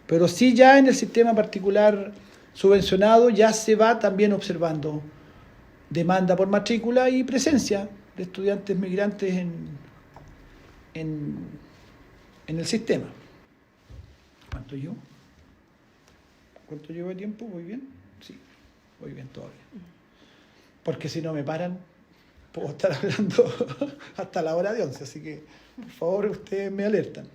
pero sí ya en el sistema particular subvencionado ya se va también observando demanda por matrícula y presencia de estudiantes migrantes en el sistema. ¿Cuánto llevo de tiempo? ¿Voy bien? Sí, voy bien todavía. Porque si no me paran, puedo estar hablando hasta la hora de 11, así que por favor ustedes me alertan.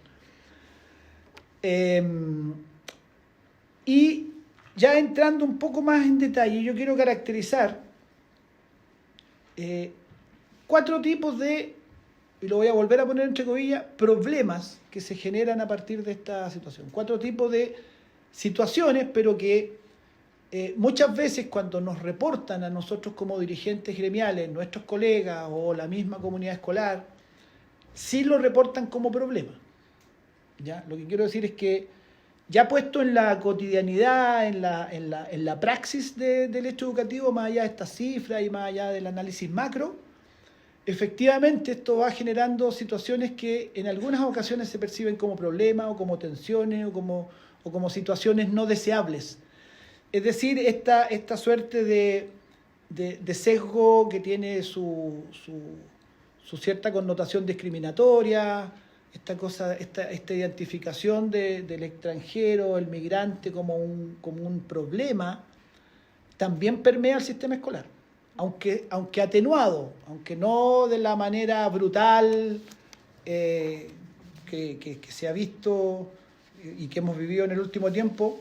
Y ya entrando un poco más en detalle, yo quiero caracterizar 4 tipos de, y lo voy a volver a poner entre comillas, problemas que se generan a partir de esta situación. 4 tipos de situaciones, pero que muchas veces cuando nos reportan a nosotros como dirigentes gremiales, nuestros colegas o la misma comunidad escolar, sí lo reportan como problema. ¿Ya? Lo que quiero decir es que ya puesto en la cotidianidad, en la praxis del hecho educativo, más allá de estas cifras y más allá del análisis macro, efectivamente esto va generando situaciones que en algunas ocasiones se perciben como problemas o como tensiones o como situaciones no deseables. Es decir, esta suerte de sesgo que tiene su cierta connotación discriminatoria, esta identificación del extranjero, el migrante como un problema, también permea el sistema escolar. Aunque atenuado, aunque no de la manera brutal que se ha visto y que hemos vivido en el último tiempo,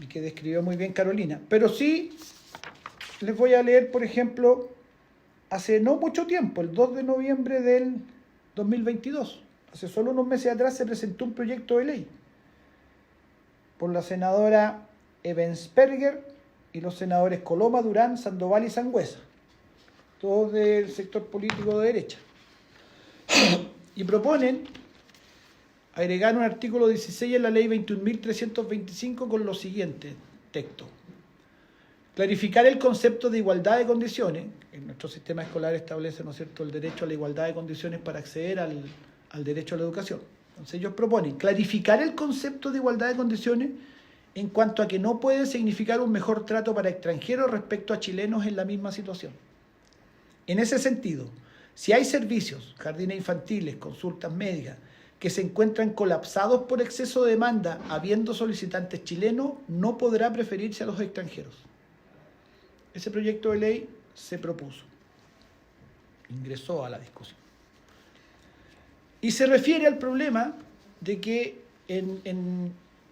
y que describió muy bien Carolina. Pero sí, les voy a leer, por ejemplo, hace no mucho tiempo, el 2 de noviembre del 2022, hace solo unos meses atrás, se presentó un proyecto de ley por la senadora Ebensperger y los senadores Coloma, Durán, Sandoval y Sangüesa, todos del sector político de derecha. Y proponen agregar un artículo 16 en la ley 21.325 con lo siguiente texto: clarificar el concepto de igualdad de condiciones. En nuestro sistema escolar establece, ¿no es cierto?, el derecho a la igualdad de condiciones para acceder al derecho a la educación. Entonces ellos proponen clarificar el concepto de igualdad de condiciones en cuanto a que no puede significar un mejor trato para extranjeros respecto a chilenos en la misma situación. En ese sentido, si hay servicios, jardines infantiles, consultas médicas, que se encuentran colapsados por exceso de demanda, habiendo solicitantes chilenos, no podrá preferirse a los extranjeros. Ese proyecto de ley se propuso, ingresó a la discusión. Y se refiere al problema de que,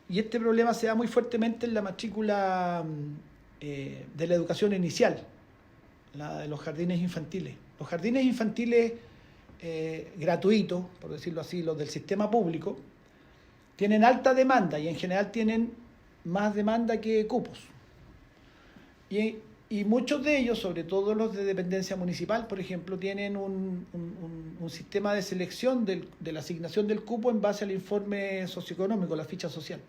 y este problema se da muy fuertemente en la matrícula de la educación inicial, la de los jardines infantiles. Los jardines infantiles gratuitos, por decirlo así, los del sistema público, tienen alta demanda y en general tienen más demanda que cupos. Y muchos de ellos, sobre todo los de dependencia municipal, por ejemplo, tienen un sistema de selección de la asignación del cupo en base al informe socioeconómico, la ficha social.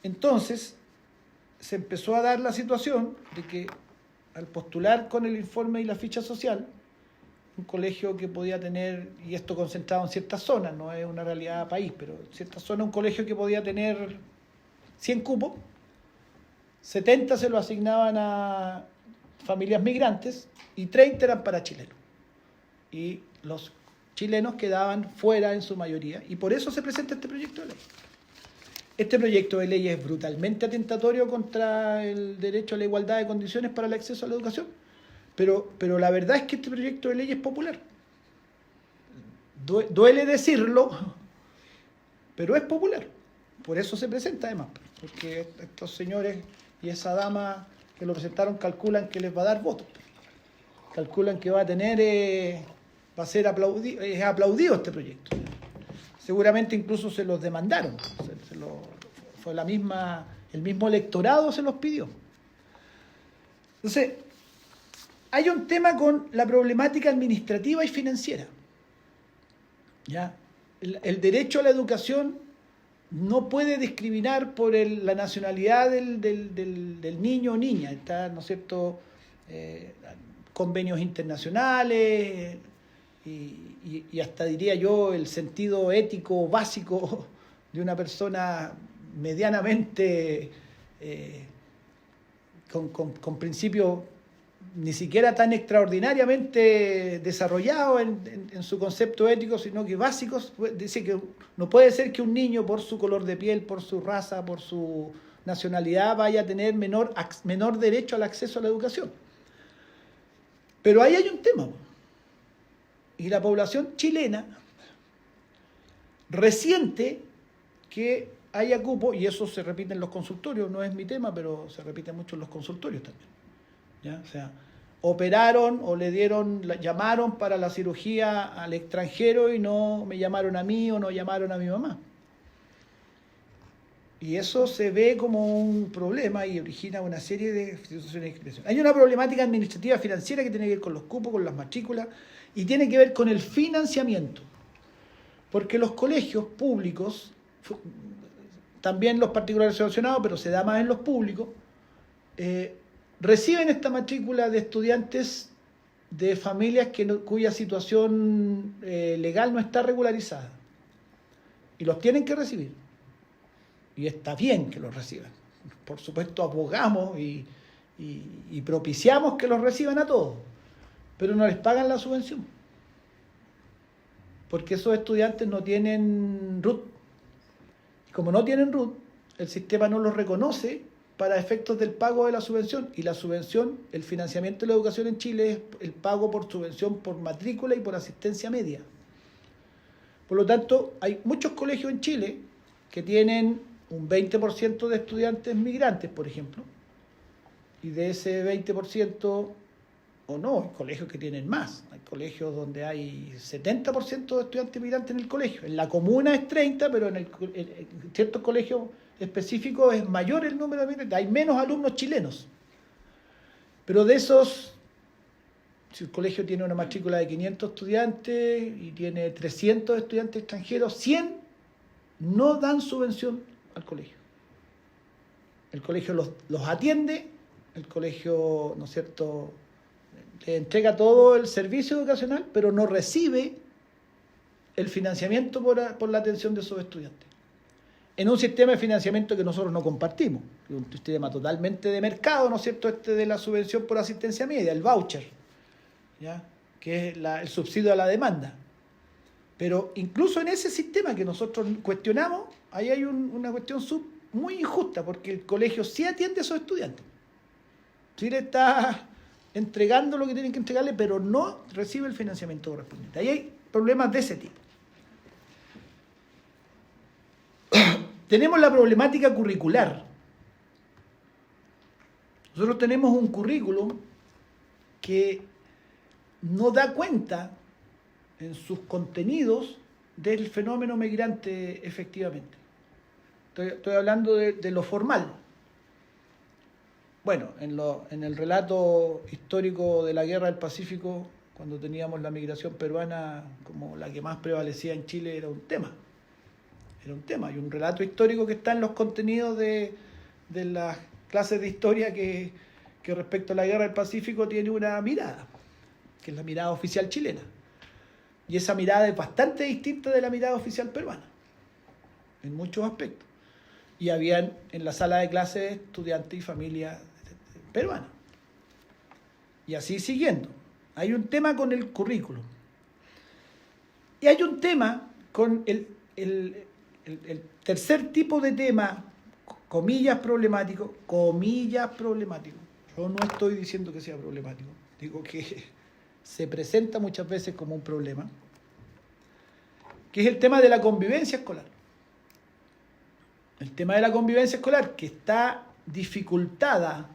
Entonces, se empezó a dar la situación de que al postular con el informe y la ficha social, un colegio que podía tener, y esto concentrado en ciertas zonas, no es una realidad país, pero en ciertas zonas, un colegio que podía tener 100 cupos, 70 se lo asignaban a familias migrantes y 30 eran para chilenos. Y los chilenos quedaban fuera en su mayoría, y por eso se presenta este proyecto de ley. Este proyecto de ley es brutalmente atentatorio contra el derecho a la igualdad de condiciones para el acceso a la educación, pero la verdad es que este proyecto de ley es popular. Duele decirlo, pero es popular. Por eso se presenta además, porque estos señores y esa dama que lo presentaron calculan que les va a dar votos. Calculan que va a tener, va a ser aplaudido este proyecto. Seguramente incluso se los demandaron. Fue el mismo electorado se los pidió. Entonces, hay un tema con la problemática administrativa y financiera. ¿Ya? El derecho a la educación no puede discriminar por la nacionalidad del niño o niña. Está, ¿no es cierto?, convenios internacionales y hasta diría yo el sentido ético básico de una persona medianamente con principios ni siquiera tan extraordinariamente desarrollados en su concepto ético, sino que básicos. Dice que no puede ser que un niño, por su color de piel, por su raza, por su nacionalidad, vaya a tener menor derecho al acceso a la educación. Pero ahí hay un tema. Y la población chilena resiente que haya cupo, y eso se repite en los consultorios, no es mi tema, pero se repite mucho en los consultorios también. ¿Ya? O sea, operaron o llamaron para la cirugía al extranjero y no me llamaron a mí o no llamaron a mi mamá. Y eso se ve como un problema y origina una serie de situaciones de discriminación. Hay una problemática administrativa financiera que tiene que ver con los cupos, con las matrículas, y tiene que ver con el financiamiento. Porque los colegios públicos, también los particulares subvencionados, pero se da más en los públicos, reciben esta matrícula de estudiantes de familias cuya situación legal no está regularizada. Y los tienen que recibir. Y está bien que los reciban. Por supuesto, abogamos y propiciamos que los reciban a todos, pero no les pagan la subvención. Porque esos estudiantes no tienen RUT. Y como no tienen RUT, el sistema no los reconoce para efectos del pago de la subvención. Y la subvención, el financiamiento de la educación en Chile es el pago por subvención por matrícula y por asistencia media. Por lo tanto, hay muchos colegios en Chile que tienen un 20% de estudiantes migrantes, por ejemplo, y de ese 20%, o no, hay colegios que tienen más, hay colegios donde hay 70% de estudiantes migrantes en el colegio. En la comuna es 30%, pero en ciertos colegios específicos es mayor el número de migrantes, hay menos alumnos chilenos. Pero de esos, si el colegio tiene una matrícula de 500 estudiantes y tiene 300 estudiantes extranjeros, 100 no dan subvención al colegio. El colegio los atiende, el colegio, ¿no es cierto?, le entrega todo el servicio educacional, pero no recibe el financiamiento por la atención de esos estudiantes. En un sistema de financiamiento que nosotros no compartimos, un sistema totalmente de mercado, ¿no es cierto?, de la subvención por asistencia media, el voucher, ¿ya?, que es el subsidio a la demanda. Pero incluso en ese sistema que nosotros cuestionamos, ahí hay una cuestión muy injusta, porque el colegio sí atiende a esos estudiantes. Chile está entregando lo que tienen que entregarle, pero no recibe el financiamiento correspondiente. Ahí hay problemas de ese tipo. Tenemos la problemática curricular. Nosotros tenemos un currículum que no da cuenta en sus contenidos del fenómeno migrante efectivamente. Estoy hablando de lo formal. Bueno, en el relato histórico de la Guerra del Pacífico, cuando teníamos la migración peruana como la que más prevalecía en Chile, era un tema. Hay un relato histórico que está en los contenidos de las clases de historia que respecto a la Guerra del Pacífico tiene una mirada, que es la mirada oficial chilena. Y esa mirada es bastante distinta de la mirada oficial peruana, en muchos aspectos. Y habían en la sala de clases estudiantes y familias peruanas. Y así siguiendo. Hay un tema con el currículum. Y hay un tema con el tercer tipo de tema, comillas problemático. Yo no estoy diciendo que sea problemático, digo que se presenta muchas veces como un problema, que es el tema de la convivencia escolar. El tema de la convivencia escolar, que está dificultada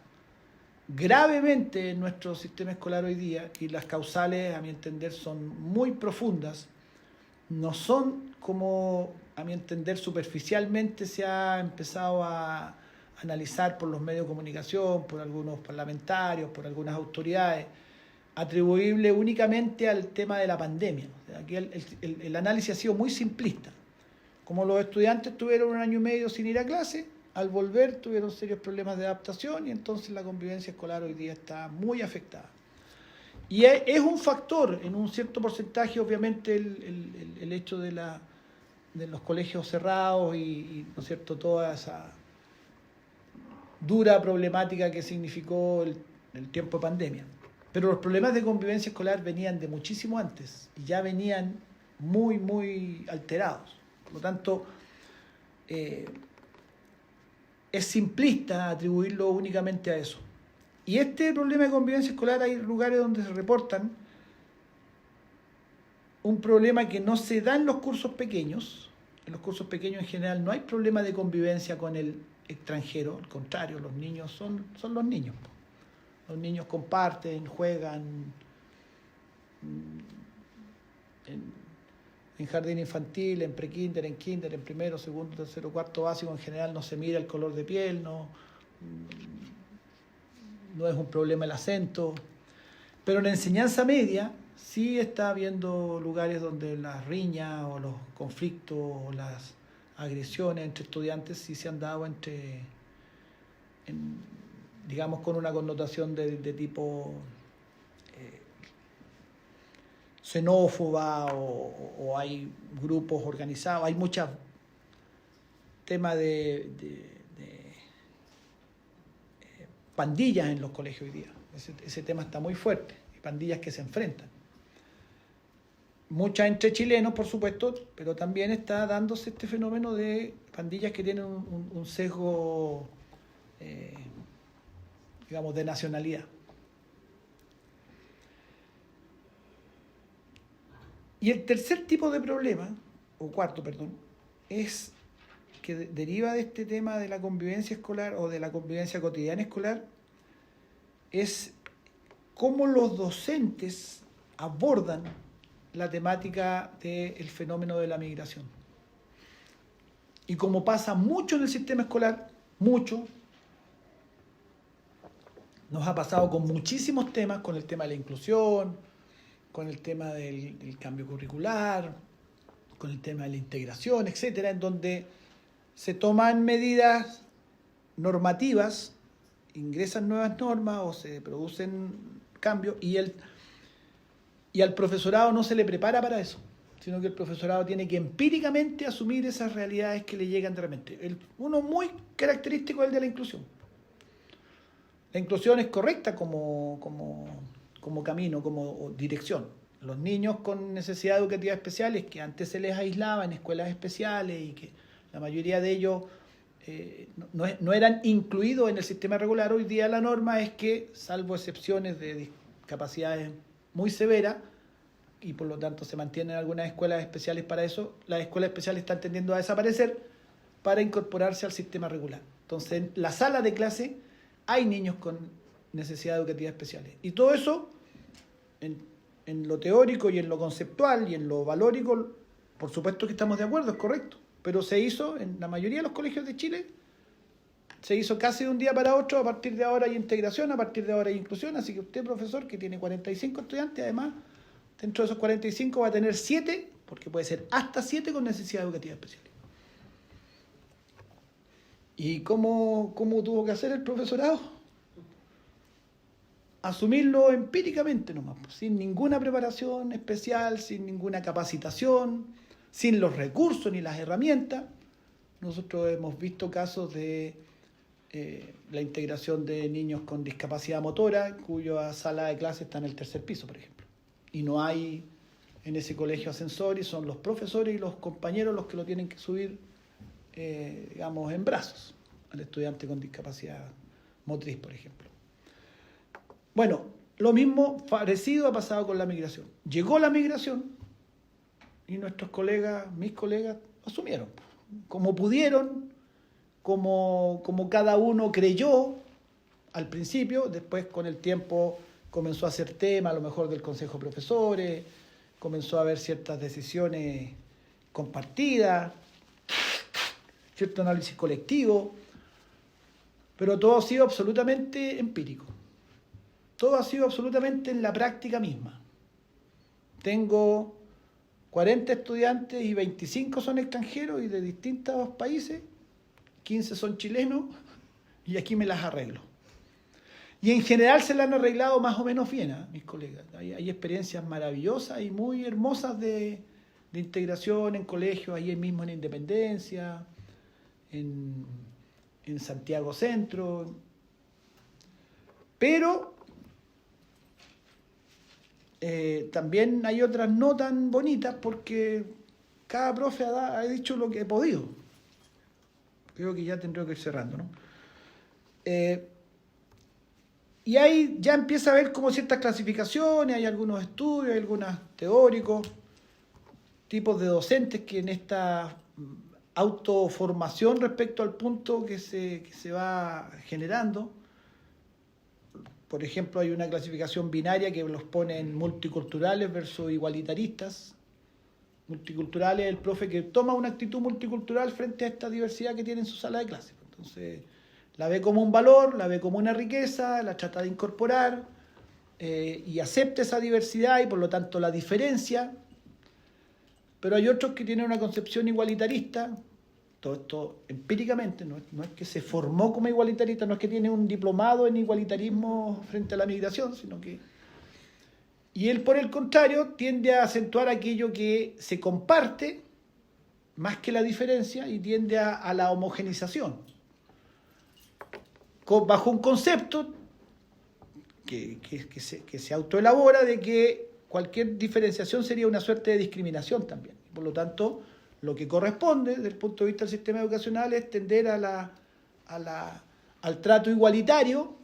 gravemente en nuestro sistema escolar hoy día, y las causales, a mi entender, son muy profundas. No son como, a mi entender, superficialmente se ha empezado a analizar por los medios de comunicación, por algunos parlamentarios, por algunas autoridades, atribuible únicamente al tema de la pandemia. O sea, aquí el análisis ha sido muy simplista. Como los estudiantes tuvieron 1 año y medio sin ir a clase, al volver tuvieron serios problemas de adaptación y entonces la convivencia escolar hoy día está muy afectada. Y es un factor, en un cierto porcentaje, obviamente, el hecho de los colegios cerrados y ¿no es cierto?, toda esa dura problemática que significó el tiempo de pandemia. Pero los problemas de convivencia escolar venían de muchísimo antes y ya venían muy, muy alterados. Por lo tanto, es simplista atribuirlo únicamente a eso. Y este problema de convivencia escolar, hay lugares donde se reportan un problema que no se da en los cursos pequeños. En los cursos pequeños en general no hay problema de convivencia con el extranjero, al contrario, los niños son los niños. Los niños comparten, juegan en jardín infantil, en prekinder, en kinder, en primero, segundo, tercero, cuarto básico. En general no se mira el color de piel, no es un problema el acento. Pero en la enseñanza media sí está habiendo lugares donde las riñas o los conflictos o las agresiones entre estudiantes sí se han dado digamos, con una connotación de tipo xenófoba, o hay grupos organizados, hay muchos temas de pandillas en los colegios hoy día. Ese tema está muy fuerte, y pandillas que se enfrentan. Muchas entre chilenos, por supuesto, pero también está dándose este fenómeno de pandillas que tienen un sesgo, digamos, de nacionalidad. Y el tercer tipo de problema, o cuarto, perdón, es que deriva de este tema de la convivencia escolar o de la convivencia cotidiana escolar, es cómo los docentes abordan la temática del fenómeno de la migración. Y como pasa mucho en el sistema escolar, mucho, nos ha pasado con muchísimos temas, con el tema de la inclusión, con el tema del cambio curricular, con el tema de la integración, etcétera, en donde se toman medidas normativas, ingresan nuevas normas o se producen cambios, y al profesorado no se le prepara para eso, sino que el profesorado tiene que empíricamente asumir esas realidades que le llegan de repente. Uno muy característico es el de la inclusión. La inclusión es correcta como camino, como dirección. Los niños con necesidades educativas especiales, que antes se les aislaba en escuelas especiales y que la mayoría de ellos no eran incluidos en el sistema regular, hoy día la norma es que, salvo excepciones de discapacidades muy severas, y por lo tanto se mantienen algunas escuelas especiales para eso, las escuelas especiales están tendiendo a desaparecer para incorporarse al sistema regular. Entonces, en la sala de clase hay niños con necesidades educativas especiales. Y todo eso, en lo teórico y en lo conceptual y en lo valórico, por supuesto que estamos de acuerdo, es correcto. Pero se hizo, en la mayoría de los colegios de Chile, se hizo casi de un día para otro. A partir de ahora hay integración, a partir de ahora hay inclusión. Así que usted, profesor, que tiene 45 estudiantes, además, dentro de esos 45 va a tener 7, porque puede ser hasta 7 con necesidades educativas especiales. ¿Y cómo tuvo que hacer el profesorado? Asumirlo empíricamente nomás, sin ninguna preparación especial, sin ninguna capacitación, sin los recursos ni las herramientas. Nosotros hemos visto casos de la integración de niños con discapacidad motora, cuya sala de clase está en el 3er piso, por ejemplo. Y no hay en ese colegio ascensor y son los profesores y los compañeros los que lo tienen que subir, digamos, en brazos al estudiante con discapacidad motriz, por ejemplo. Bueno, lo mismo parecido ha pasado con la migración. Llegó la migración y nuestros colegas, mis colegas, asumieron como pudieron, como cada uno creyó al principio. Después, con el tiempo, comenzó a ser tema a lo mejor del Consejo de Profesores, comenzó a haber ciertas decisiones compartidas, cierto análisis colectivo, pero todo ha sido absolutamente empírico. Todo ha sido absolutamente en la práctica misma. Tengo 40 estudiantes y 25 son extranjeros y de distintos países, 15 son chilenos y aquí me las arreglo. Y en general se la han arreglado más o menos bien, mis colegas. Hay experiencias maravillosas y muy hermosas de integración en colegios, ahí mismo en Independencia, en Santiago Centro. Pero también hay otras no tan bonitas porque cada profe ha dicho lo que he podido. Creo que ya tendré que ir cerrando, ¿no? Y ahí ya empieza a haber como ciertas clasificaciones, hay algunos estudios, hay algunos teóricos, tipos de docentes que en esta autoformación respecto al punto que se va generando. Por ejemplo, hay una clasificación binaria que los pone en multiculturales versus igualitaristas. Multicultural es el profe que toma una actitud multicultural frente a esta diversidad que tiene en su sala de clase. Entonces, la ve como un valor, la ve como una riqueza, la trata de incorporar y acepta esa diversidad y por lo tanto la diferencia. Pero hay otros que tienen una concepción igualitarista. Todo esto empíricamente, no es que se formó como igualitarista, no es que tiene un diplomado en igualitarismo frente a la migración, sino que... Y él, por el contrario, tiende a acentuar aquello que se comparte más que la diferencia y tiende a la homogenización. Bajo un concepto que se autoelabora de que cualquier diferenciación sería una suerte de discriminación también. Por lo tanto, lo que corresponde desde el punto de vista del sistema educacional es tender al trato igualitario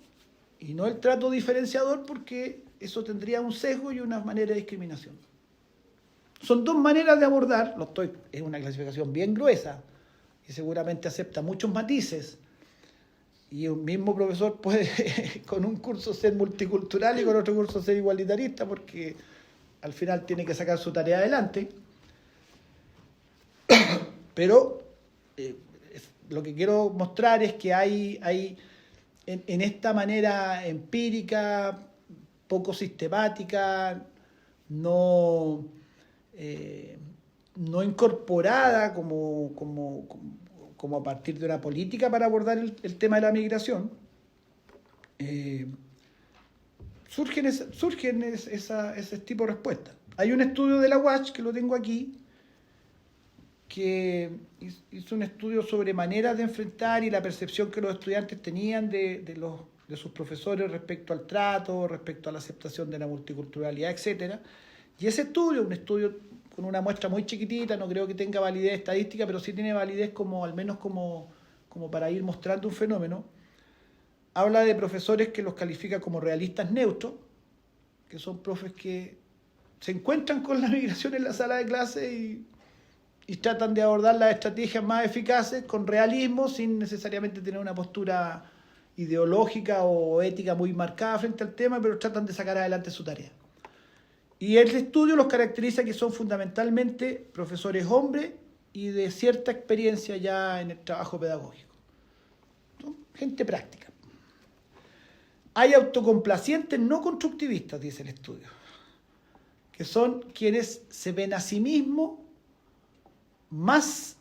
y no el trato diferenciador, porque eso tendría un sesgo y una manera de discriminación. Son dos maneras de abordar, es una clasificación bien gruesa y seguramente acepta muchos matices, y un mismo profesor puede con un curso ser multicultural y con otro curso ser igualitarista, porque al final tiene que sacar su tarea adelante. Pero lo que quiero mostrar es que hay en esta manera empírica, poco sistemática, no incorporada como a partir de una política para abordar el tema de la migración, surgen ese tipo de respuestas. Hay un estudio de la UACH, que lo tengo aquí, que hizo un estudio sobre maneras de enfrentar y la percepción que los estudiantes tenían de sus profesores respecto al trato, respecto a la aceptación de la multiculturalidad, etc. Y ese estudio, un estudio con una muestra muy chiquitita, no creo que tenga validez estadística, pero sí tiene validez al menos como para ir mostrando un fenómeno. Habla de profesores que los califica como realistas neutros, que son profes que se encuentran con la migración en la sala de clase y tratan de abordar las estrategias más eficaces con realismo, sin necesariamente tener una postura ideológica o ética muy marcada frente al tema, pero tratan de sacar adelante su tarea. Y el estudio los caracteriza que son fundamentalmente profesores hombres y de cierta experiencia ya en el trabajo pedagógico. Son gente práctica. Hay autocomplacientes no constructivistas, dice el estudio, que son quienes se ven a sí mismos más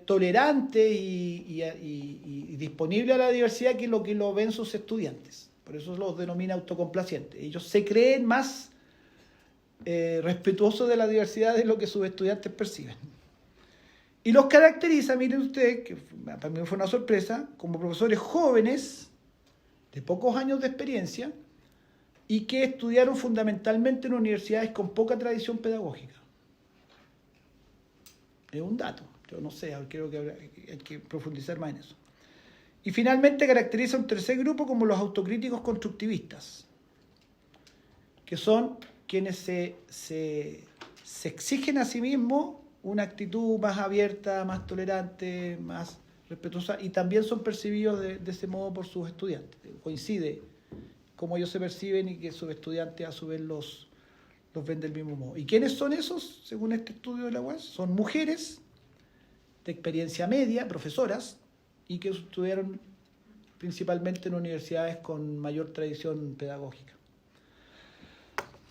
tolerante y disponible a la diversidad que lo ven sus estudiantes. Por eso los denomina autocomplacientes. Ellos se creen más respetuosos de la diversidad de lo que sus estudiantes perciben. Y los caracteriza, miren ustedes, que para mí fue una sorpresa, como profesores jóvenes, de pocos años de experiencia, y que estudiaron fundamentalmente en universidades con poca tradición pedagógica. Es un dato, yo no sé, creo que hay que profundizar más en eso. Y finalmente caracteriza un tercer grupo como los autocríticos constructivistas, que son quienes se exigen a sí mismos una actitud más abierta, más tolerante, más respetuosa, y también son percibidos de ese modo por sus estudiantes. Coincide cómo ellos se perciben y que sus estudiantes a su vez los ven del mismo modo. ¿Y quiénes son esos, según este estudio de la UAS? Son mujeres de experiencia media, profesoras, y que estudiaron principalmente en universidades con mayor tradición pedagógica.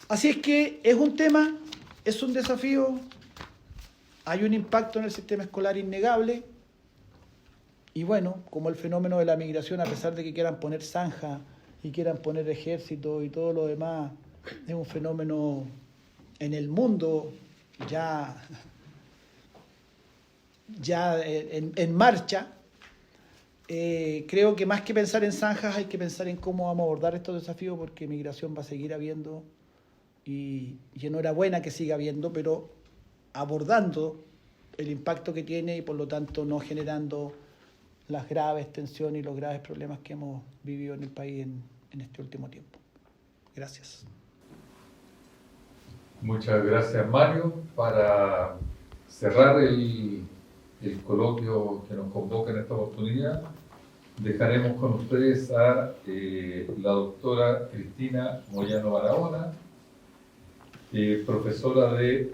Así es que es un tema, es un desafío, hay un impacto en el sistema escolar innegable, y bueno, como el fenómeno de la migración, a pesar de que quieran poner zanja y quieran poner ejército y todo lo demás, es un fenómeno en el mundo ya en marcha. Creo que más que pensar en zanjas hay que pensar en cómo vamos a abordar estos desafíos, porque migración va a seguir habiendo y enhorabuena que siga habiendo, pero abordando el impacto que tiene y por lo tanto no generando las graves tensiones y los graves problemas que hemos vivido en el país en este último tiempo. Gracias. Muchas gracias, Mario. Para cerrar el coloquio que nos convoca en esta oportunidad, dejaremos con ustedes a la doctora Cristina Moyano Barahona, profesora de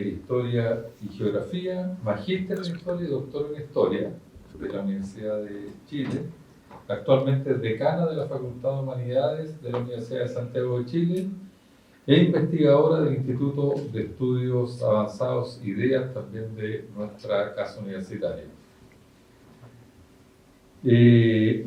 Historia y Geografía, magíster en Historia y doctora en Historia de la Universidad de Chile. Actualmente es decana de la Facultad de Humanidades de la Universidad de Santiago de Chile e investigadora del Instituto de Estudios Avanzados IDEA, también de nuestra casa universitaria.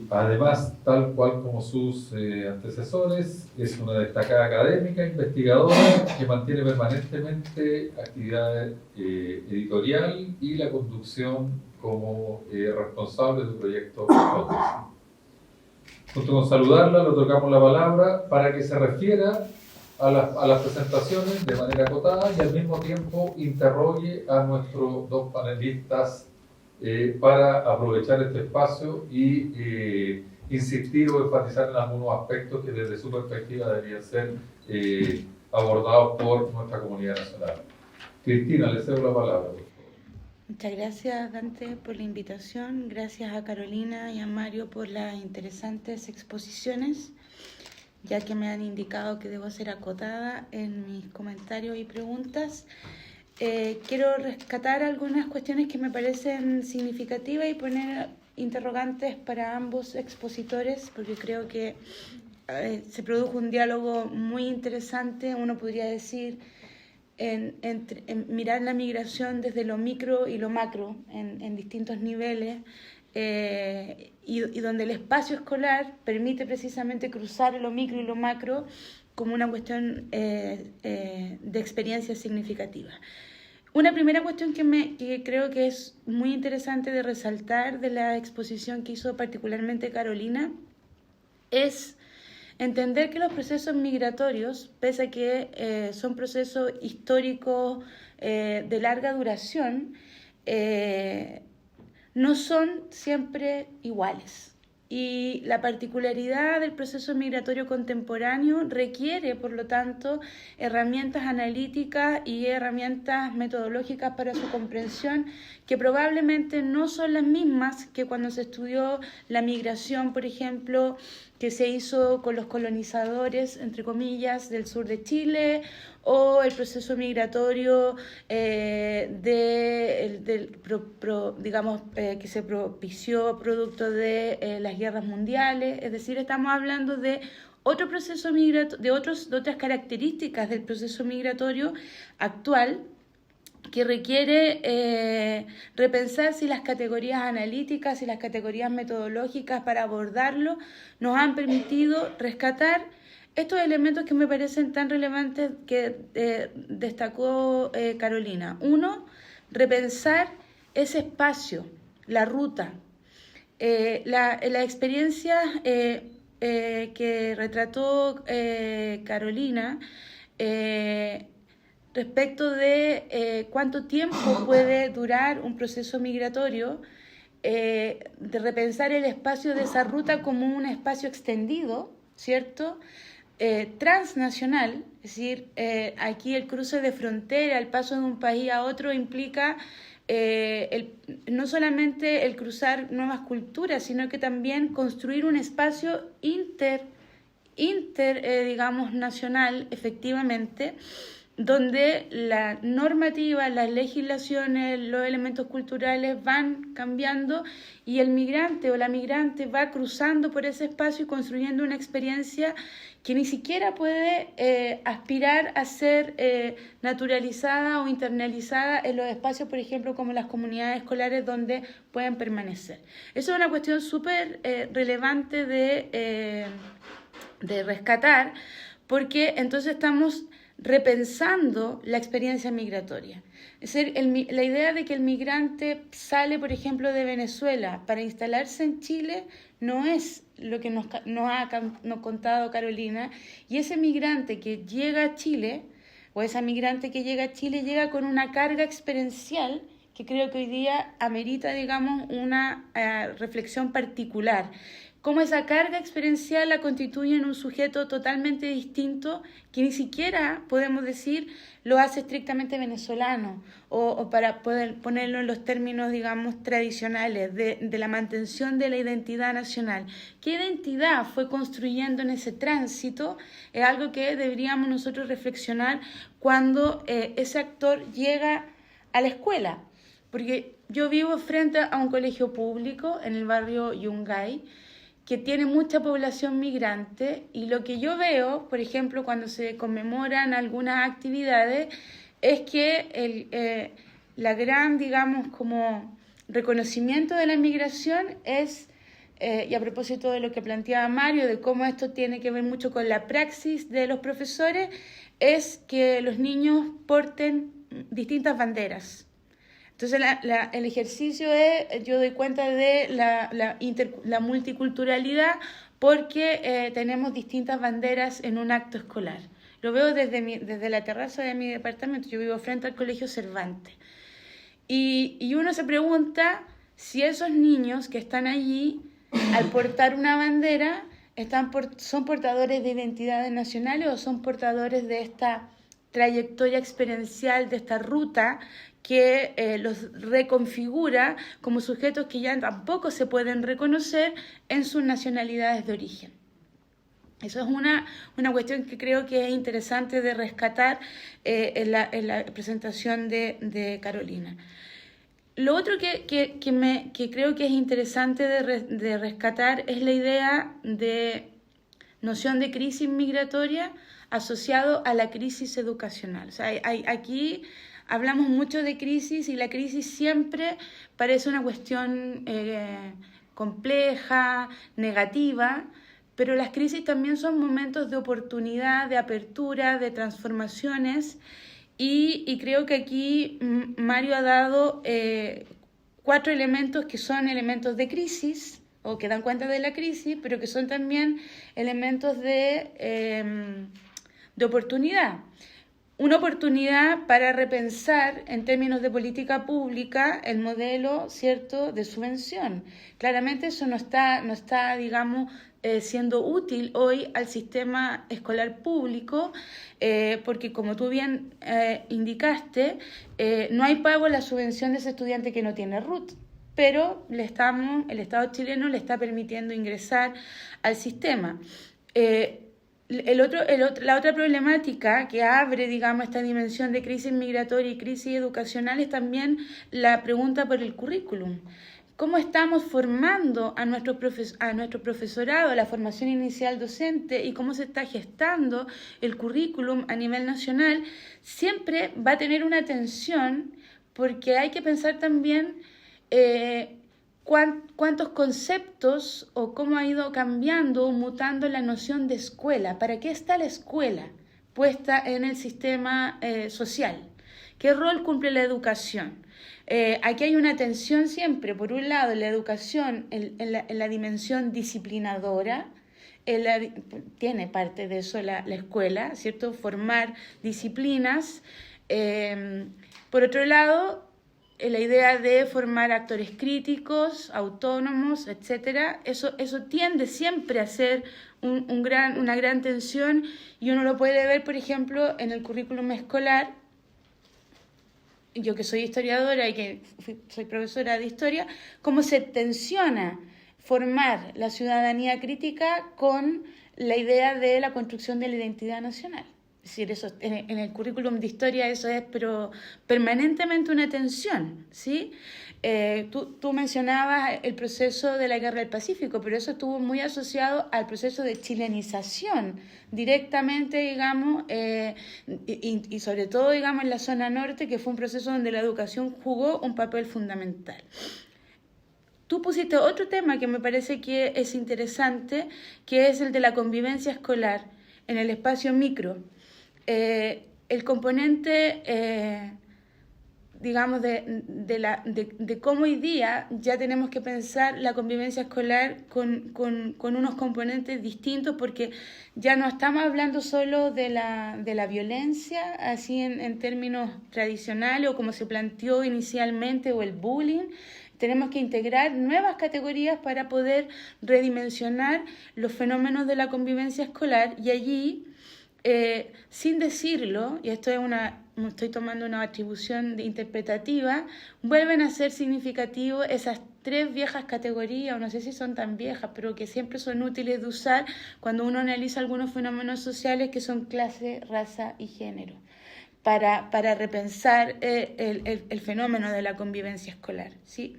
Además, tal cual como sus antecesores, es una destacada académica, investigadora, que mantiene permanentemente actividad editorial y la conducción como responsable del proyecto Fotos. Junto con saludarla, le otorgamos la palabra para que se refiera a las presentaciones de manera acotada y al mismo tiempo interrogue a nuestros dos panelistas para aprovechar este espacio y insistir o enfatizar en algunos aspectos que desde su perspectiva deberían ser abordados por nuestra comunidad nacional. Cristina, le cedo la palabra. Muchas gracias, Dante, por la invitación. Gracias a Carolina y a Mario por las interesantes exposiciones, ya que me han indicado que debo ser acotada en mis comentarios y preguntas. Quiero rescatar algunas cuestiones que me parecen significativas y poner interrogantes para ambos expositores, porque creo que se produjo un diálogo muy interesante, uno podría decir, en mirar la migración desde lo micro y lo macro, en distintos niveles, y donde el espacio escolar permite precisamente cruzar lo micro y lo macro como una cuestión de experiencia significativa. Una primera cuestión que creo que es muy interesante de resaltar de la exposición que hizo particularmente Carolina es entender que los procesos migratorios, pese a que son procesos históricos de larga duración, no son siempre iguales. Y la particularidad del proceso migratorio contemporáneo requiere, por lo tanto, herramientas analíticas y herramientas metodológicas para su comprensión que probablemente no son las mismas que cuando se estudió la migración, por ejemplo, que se hizo con los colonizadores, entre comillas, del sur de Chile, o el proceso migratorio que se propició producto de las guerras mundiales. Es decir, estamos hablando de otro proceso migratorio, de otras características del proceso migratorio actual, que requiere repensar si las categorías analíticas y las categorías metodológicas para abordarlo nos han permitido rescatar estos elementos que me parecen tan relevantes que destacó Carolina. Uno, repensar ese espacio, la ruta, la experiencia que retrató Carolina respecto de cuánto tiempo puede durar un proceso migratorio, de repensar el espacio de esa ruta como un espacio extendido, ¿cierto?, transnacional, es decir, aquí el cruce de frontera, el paso de un país a otro implica no solamente el cruzar nuevas culturas, sino que también construir un espacio digamos, nacional, efectivamente, donde la normativa, las legislaciones, los elementos culturales van cambiando y el migrante o la migrante va cruzando por ese espacio y construyendo una experiencia que ni siquiera puede aspirar a ser naturalizada o internalizada en los espacios, por ejemplo, como las comunidades escolares donde pueden permanecer. Eso es una cuestión súper relevante de rescatar, porque entonces estamos repensando la experiencia migratoria. Es decir, la idea de que el migrante sale, por ejemplo, de Venezuela para instalarse en Chile no es lo que nos ha contado Carolina, y ese migrante que llega a Chile, o esa migrante que llega a Chile, llega con una carga experiencial que creo que hoy día amerita, digamos, una reflexión particular. Cómo esa carga experiencial la constituye en un sujeto totalmente distinto que ni siquiera, podemos decir, lo hace estrictamente venezolano o para poder ponerlo en los términos, digamos, tradicionales de la mantención de la identidad nacional. ¿Qué identidad fue construyendo en ese tránsito? Es algo que deberíamos nosotros reflexionar cuando ese actor llega a la escuela. Porque yo vivo frente a un colegio público en el barrio Yungay, que tiene mucha población migrante, y lo que yo veo, por ejemplo, cuando se conmemoran algunas actividades, es que la gran, digamos, como reconocimiento de la migración es, y a propósito de lo que planteaba Mario, de cómo esto tiene que ver mucho con la praxis de los profesores, es que los niños porten distintas banderas. Entonces el ejercicio es, yo doy cuenta de la multiculturalidad porque tenemos distintas banderas en un acto escolar. Lo veo desde la terraza de mi departamento. Yo vivo frente al Colegio Cervantes. Y uno se pregunta si esos niños que están allí, al portar una bandera, son portadores de identidades nacionales o son portadores de esta trayectoria experiencial, de esta ruta que los reconfigura como sujetos que ya tampoco se pueden reconocer en sus nacionalidades de origen. Eso es una cuestión que creo que es interesante de rescatar en la presentación de Carolina. Lo otro que creo que es interesante de rescatar es la idea de noción de crisis migratoria asociado a la crisis educacional. O sea, aquí hablamos mucho de crisis y la crisis siempre parece una cuestión compleja, negativa, pero las crisis también son momentos de oportunidad, de apertura, de transformaciones, y creo que aquí Mario ha dado 4 elementos que son elementos de crisis o que dan cuenta de la crisis, pero que son también elementos de oportunidad. Una oportunidad para repensar en términos de política pública el modelo, ¿cierto?, de subvención. Claramente eso no está digamos, siendo útil hoy al sistema escolar público, porque como tú bien indicaste, no hay pago a la subvención de ese estudiante que no tiene RUT, pero el Estado chileno le está permitiendo ingresar al sistema. La otra problemática que abre, digamos, esta dimensión de crisis migratoria y crisis educacional es también la pregunta por el currículum. ¿Cómo estamos formando a nuestro profesorado, la formación inicial docente, y cómo se está gestando el currículum a nivel nacional? Siempre va a tener una tensión, porque hay que pensar también cuántos conceptos o cómo ha ido cambiando o mutando la noción de escuela. ¿Para qué está la escuela puesta en el sistema social? ¿Qué rol cumple la educación? Aquí hay una tensión siempre, por un lado, en la educación, en la dimensión disciplinadora, tiene parte de eso la escuela, ¿cierto? Formar disciplinas. Por otro lado, la idea de formar actores críticos, autónomos, etcétera, eso tiende siempre a ser una gran tensión, y uno lo puede ver, por ejemplo, en el currículum escolar. Yo que soy historiadora y que soy profesora de historia, cómo se tensiona formar la ciudadanía crítica con la idea de la construcción de la identidad nacional. Es decir, eso, en el currículum de historia eso es pero permanentemente una tensión, ¿sí? Tú mencionabas el proceso de la Guerra del Pacífico, pero eso estuvo muy asociado al proceso de chilenización, directamente, digamos, y sobre todo, digamos, en la zona norte, que fue un proceso donde la educación jugó un papel fundamental. Tú pusiste otro tema que me parece que es interesante, que es el de la convivencia escolar en el espacio micro. El componente, digamos, de cómo hoy día ya tenemos que pensar la convivencia escolar con unos componentes distintos, porque ya no estamos hablando solo de la violencia, así en términos tradicionales, o como se planteó inicialmente, o el bullying. Tenemos que integrar nuevas categorías para poder redimensionar los fenómenos de la convivencia escolar, y allí, sin decirlo, y esto estoy tomando una atribución interpretativa, vuelven a ser significativos esas 3 viejas categorías, o no sé si son tan viejas, pero que siempre son útiles de usar cuando uno analiza algunos fenómenos sociales, que son clase, raza y género, para repensar el fenómeno de la convivencia escolar, ¿sí?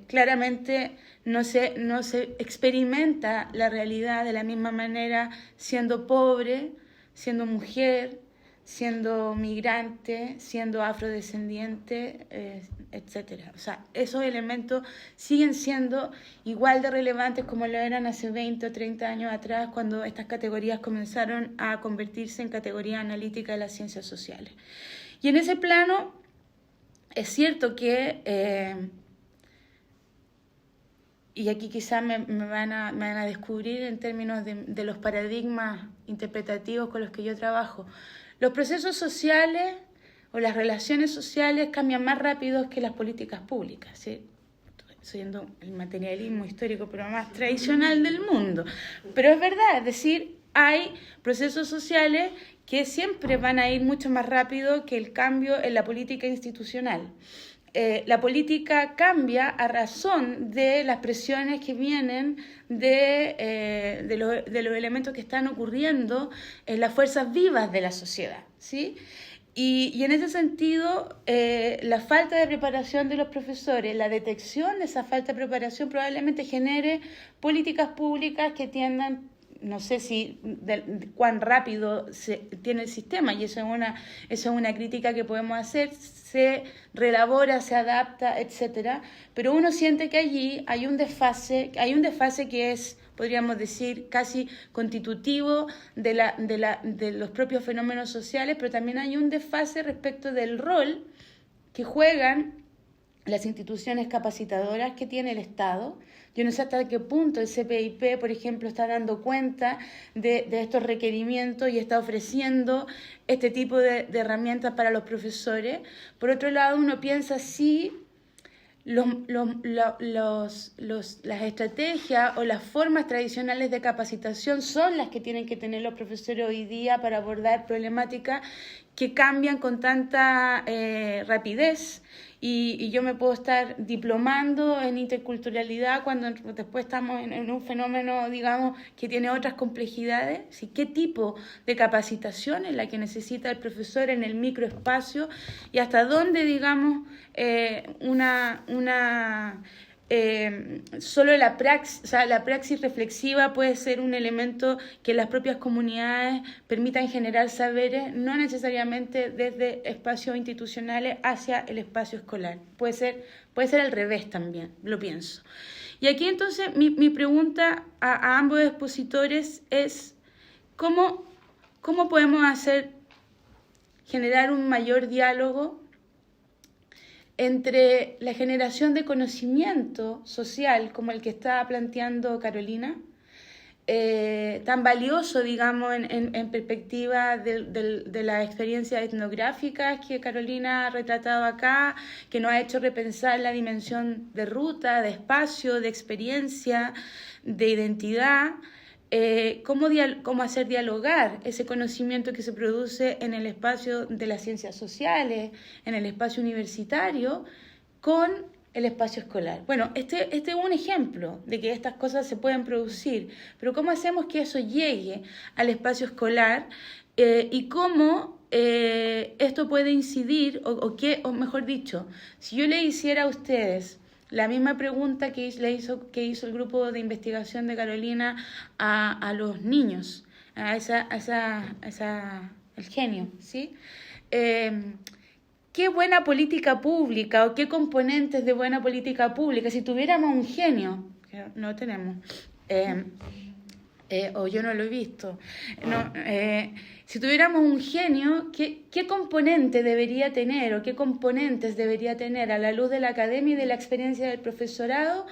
Claramente no se experimenta la realidad de la misma manera siendo pobre, siendo mujer, siendo migrante, siendo afrodescendiente, etcétera. O sea, esos elementos siguen siendo igual de relevantes como lo eran hace 20 o 30 años atrás, cuando estas categorías comenzaron a convertirse en categorías analíticas de las ciencias sociales. Y en ese plano, es cierto que, y aquí quizás me van a descubrir en términos de los paradigmas interpretativos con los que yo trabajo, los procesos sociales o las relaciones sociales cambian más rápido que las políticas públicas, ¿sí? Estoy yendo el materialismo histórico, pero más tradicional del mundo. Pero es verdad, es decir, hay procesos sociales que siempre van a ir mucho más rápido que el cambio en la política institucional. La política cambia a razón de las presiones que vienen de los elementos que están ocurriendo en las fuerzas vivas de la sociedad, ¿sí? Y en ese sentido, la falta de preparación de los profesores, la detección de esa falta de preparación probablemente genere políticas públicas que tiendan, no sé si cuán rápido tiene el sistema, y eso es una crítica que podemos hacer, se relabora, se adapta, etcétera, pero uno siente que allí hay un desfase que es, podríamos decir, casi constitutivo de los propios fenómenos sociales, pero también hay un desfase respecto del rol que juegan las instituciones capacitadoras que tiene el Estado. Yo no sé hasta qué punto el CPIP, por ejemplo, está dando cuenta de estos requerimientos y está ofreciendo este tipo de herramientas para los profesores. Por otro lado, uno piensa si las estrategias o las formas tradicionales de capacitación son las que tienen que tener los profesores hoy día para abordar problemáticas que cambian con tanta rapidez. Y yo me puedo estar diplomando en interculturalidad cuando después estamos en un fenómeno, digamos, que tiene otras complejidades. ¿Sí? ¿Qué tipo de capacitación es la que necesita el profesor en el microespacio? Y hasta dónde, digamos, solo la praxis reflexiva puede ser un elemento que las propias comunidades permitan generar saberes, no necesariamente desde espacios institucionales hacia el espacio escolar. Puede ser al revés también, lo pienso. Y aquí entonces mi pregunta a ambos expositores es ¿cómo podemos generar un mayor diálogo entre la generación de conocimiento social, como el que está planteando Carolina, tan valioso, digamos, en perspectiva de las experiencias etnográficas que Carolina ha retratado acá, que nos ha hecho repensar la dimensión de ruta, de espacio, de experiencia, de identidad, cómo hacer dialogar ese conocimiento que se produce en el espacio de las ciencias sociales, en el espacio universitario, con el espacio escolar. Bueno, este es un ejemplo de que estas cosas se pueden producir, pero ¿cómo hacemos que eso llegue al espacio escolar y cómo esto puede incidir, o mejor dicho, si yo le hiciera a ustedes la misma pregunta que hizo el grupo de investigación de Carolina a los niños, el genio, ¿sí? ¿Qué buena política pública o qué componentes de buena política pública? Si tuviéramos un genio, que no lo tenemos, o yo no lo he visto, si tuviéramos un genio, ¿qué componente debería tener o qué componentes debería tener a la luz de la academia y de la experiencia del profesorado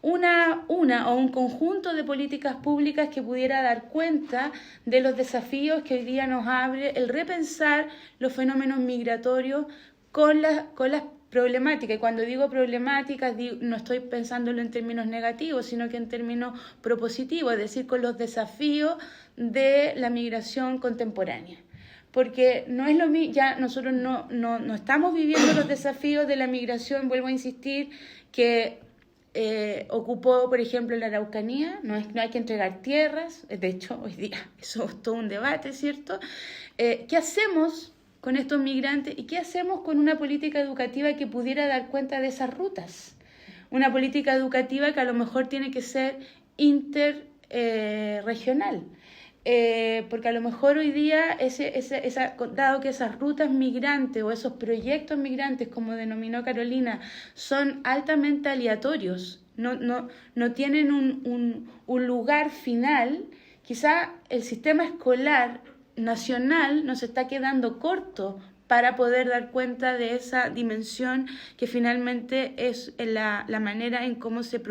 una o un conjunto de políticas públicas que pudiera dar cuenta de los desafíos que hoy día nos abre el repensar los fenómenos migratorios con las problemáticas? Y cuando digo problemáticas, no estoy pensándolo en términos negativos, sino que en términos propositivos, es decir, con los desafíos de la migración contemporánea. Porque no es lo mismo, ya nosotros no estamos viviendo los desafíos de la migración, vuelvo a insistir, que ocupó, por ejemplo, la Araucanía. No hay que entregar tierras, de hecho, hoy día eso es todo un debate, ¿cierto? ¿Qué hacemos con estos migrantes y qué hacemos con una política educativa que pudiera dar cuenta de esas rutas? Una política educativa que a lo mejor tiene que ser interregional. Porque a lo mejor hoy día, dado que esas rutas migrantes o esos proyectos migrantes, como denominó Carolina, son altamente aleatorios, no tienen un lugar final, quizá el sistema escolar nacional nos está quedando corto para poder dar cuenta de esa dimensión que finalmente es la manera en cómo se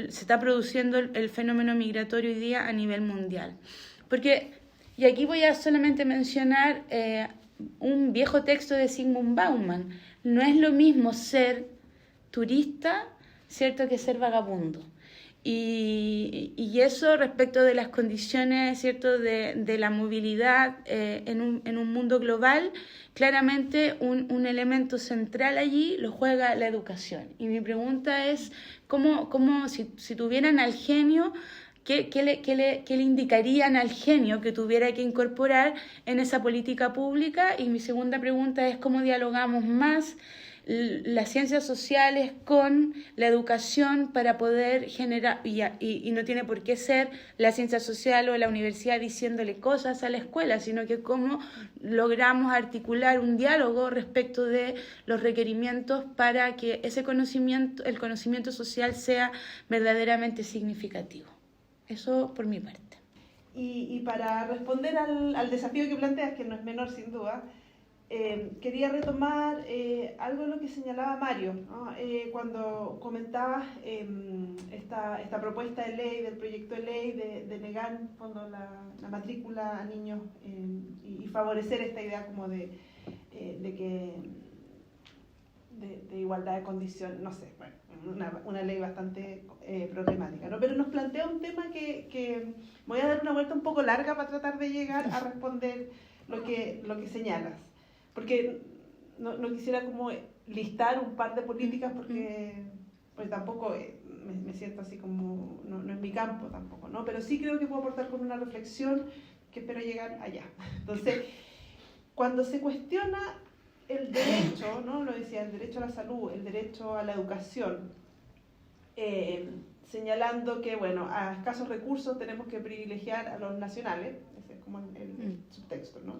está produciendo el fenómeno migratorio hoy día a nivel mundial. Y aquí voy a solamente mencionar un viejo texto de Zygmunt Bauman. No es lo mismo ser turista, ¿cierto?, que ser vagabundo. Y eso respecto de las condiciones, ¿cierto?, de la movilidad en un mundo global, claramente un elemento central allí lo juega la educación. Y mi pregunta es, ¿cómo si tuvieran al genio, ¿qué le indicarían al genio que tuviera que incorporar en esa política pública? Y mi segunda pregunta es, ¿cómo dialogamos más las ciencias sociales con la educación para poder generar, y no tiene por qué ser la ciencia social o la universidad diciéndole cosas a la escuela, sino que cómo logramos articular un diálogo respecto de los requerimientos para que el conocimiento social sea verdaderamente significativo? Eso por mi parte. Y para responder al desafío que planteas, que no es menor sin duda, quería retomar algo de lo que señalaba Mario, ¿no? Cuando comentabas esta propuesta de ley, del proyecto de ley de negar la matrícula a niños y favorecer esta idea como de igualdad de condiciones, no sé, bueno, una ley bastante problemática, ¿no? Pero nos plantea un tema que voy a dar una vuelta un poco larga para tratar de llegar a responder lo que señalas. Porque no quisiera como listar un par de políticas porque tampoco me siento así como, no es mi campo tampoco, ¿no? Pero sí creo que puedo aportar con una reflexión que espero llegar allá. Entonces, cuando se cuestiona el derecho, ¿no? Lo decía, el derecho a la salud, el derecho a la educación, señalando que, bueno, a escasos recursos tenemos que privilegiar a los nacionales, ese es como el subtexto, ¿no?